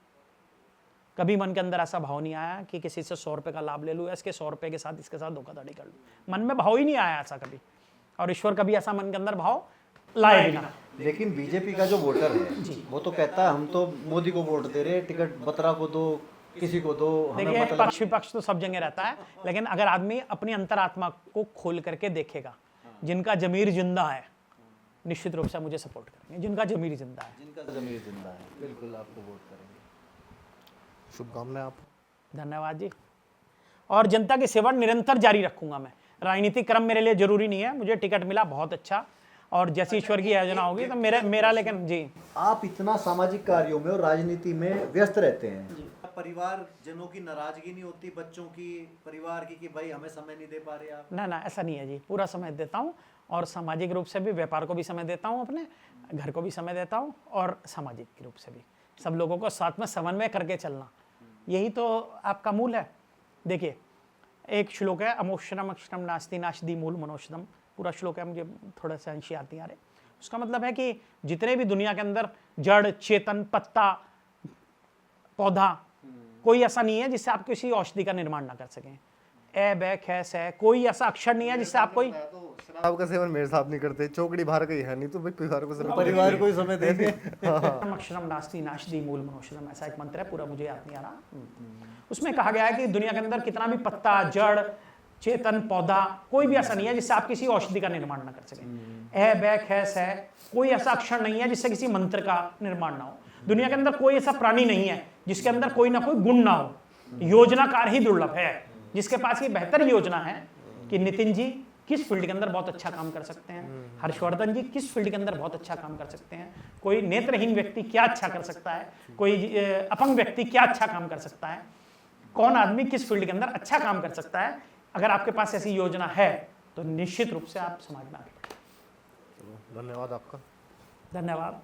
कभी मन के अंदर ऐसा भाव नहीं आया कि किसी से 100 रुपये का लाभ ले लूँ या इसके 100 रुपये के साथ इसके साथ धोखाधड़ी कर लूँ। मन में भाव ही नहीं आया ऐसा कभी, और ईश्वर कभी ऐसा मन के अंदर भाव लाए भी ना। लेकिन बीजेपी का जो वोटर है वो तो कहता है हम तो मोदी को वोट दे रहे, टिकट बत्रा को दो, किसी को दो, हमें देखिए मतलब पक्ष विपक्ष तो सब जगह रहता है, लेकिन अगर आदमी अपनी अंतरात्मा को खोल करके देखेगा, जिनका जमीर जिंदा है निश्चित रूप से मुझे सपोर्ट करेंगे, जिनका जमीर जिंदा है। जिनका जमीर जिंदा है बिल्कुल आपको वोट करेंगे। शुभकामनाएं आप। धन्यवाद जी। और जनता की सेवा निरंतर जारी रखूंगा मैं। राजनीतिक क्रम मेरे लिए जरूरी नहीं है, मुझे टिकट मिला बहुत अच्छा, और जैसी ईश्वर की योजना होगी तो मेरा लेकिन जी। आप इतना सामाजिक कार्यों में और राजनीति में व्यस्त रहते हैं, परिवार जनों की नाराजगी नहीं होती, बच्चों की, परिवार की, कि भाई हमें समय नहीं दे पा रहे आप? ना ऐसा नहीं है जी, पूरा समय देता हूँ, और सामाजिक रूप से भी व्यापार को भी समय देता हूँ, अपने घर को भी समय देता हूँ, और सामाजिक रूप से भी सब लोगों को साथ में समन्वय करके चलना, यही तो आपका मूल है। देखिए एक श्लोक है, अमोक्षरम अक्षरम नास्ति नाशदी मूल मनोषदम, पूरा श्लोक है, मुझे थोड़ा सा अंश याद नहीं आ रहे। उसका मतलब है कि जितने भी दुनिया के अंदर जड़, चेतन, पत्ता, पौधा, कोई ऐसा नहीं है जिससे आप किसी औषधि का निर्माण ना कर सकें। ए बै खे से कोई ऐसा अक्षर नहीं है जिससे आप कोई शराब का सेवन मेरे साथ नहीं करते, चौकड़ी बाहर का ही है, नहीं तो भाई परिवार को सिर्फ परिवार को ही समय देंगे। अक्षरम नास्ति नाशदी मूल मनोषदम, ऐसा एक मंत्र है, पूरा मुझे याद नहीं आ रहा। उसमें कहा गया है कि दुनिया के अंदर कितना भी पत्ता, जड़, चेतन, पौधा, कोई भी ऐसा नहीं है जिससे आप किसी औषधि का निर्माण ना कर सकें। ए बै खे से कोई ऐसा अक्षर नहीं है जिससे किसी मंत्र का निर्माण ना हो। दुनिया के अंदर कोई ऐसा प्राणी नहीं है जिसके अंदर कोई ना कोई गुण ना हो। योजनाकार ही दुर्लभ है जिसके पास ये बेहतर योजना है कि नितिन जी किस फील्ड के अंदर बहुत अच्छा काम कर सकते हैं, हर्षवर्धन जी किस फील्ड के अंदर बहुत अच्छा काम कर सकते हैं, कोई नेत्रहीन व्यक्ति क्या अच्छा कर सकता है, कोई अपंग व्यक्ति क्या अच्छा काम कर सकता है, कौन आदमी किस फील्ड के अंदर अच्छा काम कर सकता है। अगर आपके पास ऐसी योजना है तो निश्चित रूप से आप समाज में आगे बढ़ें। धन्यवाद आपका। धन्यवाद।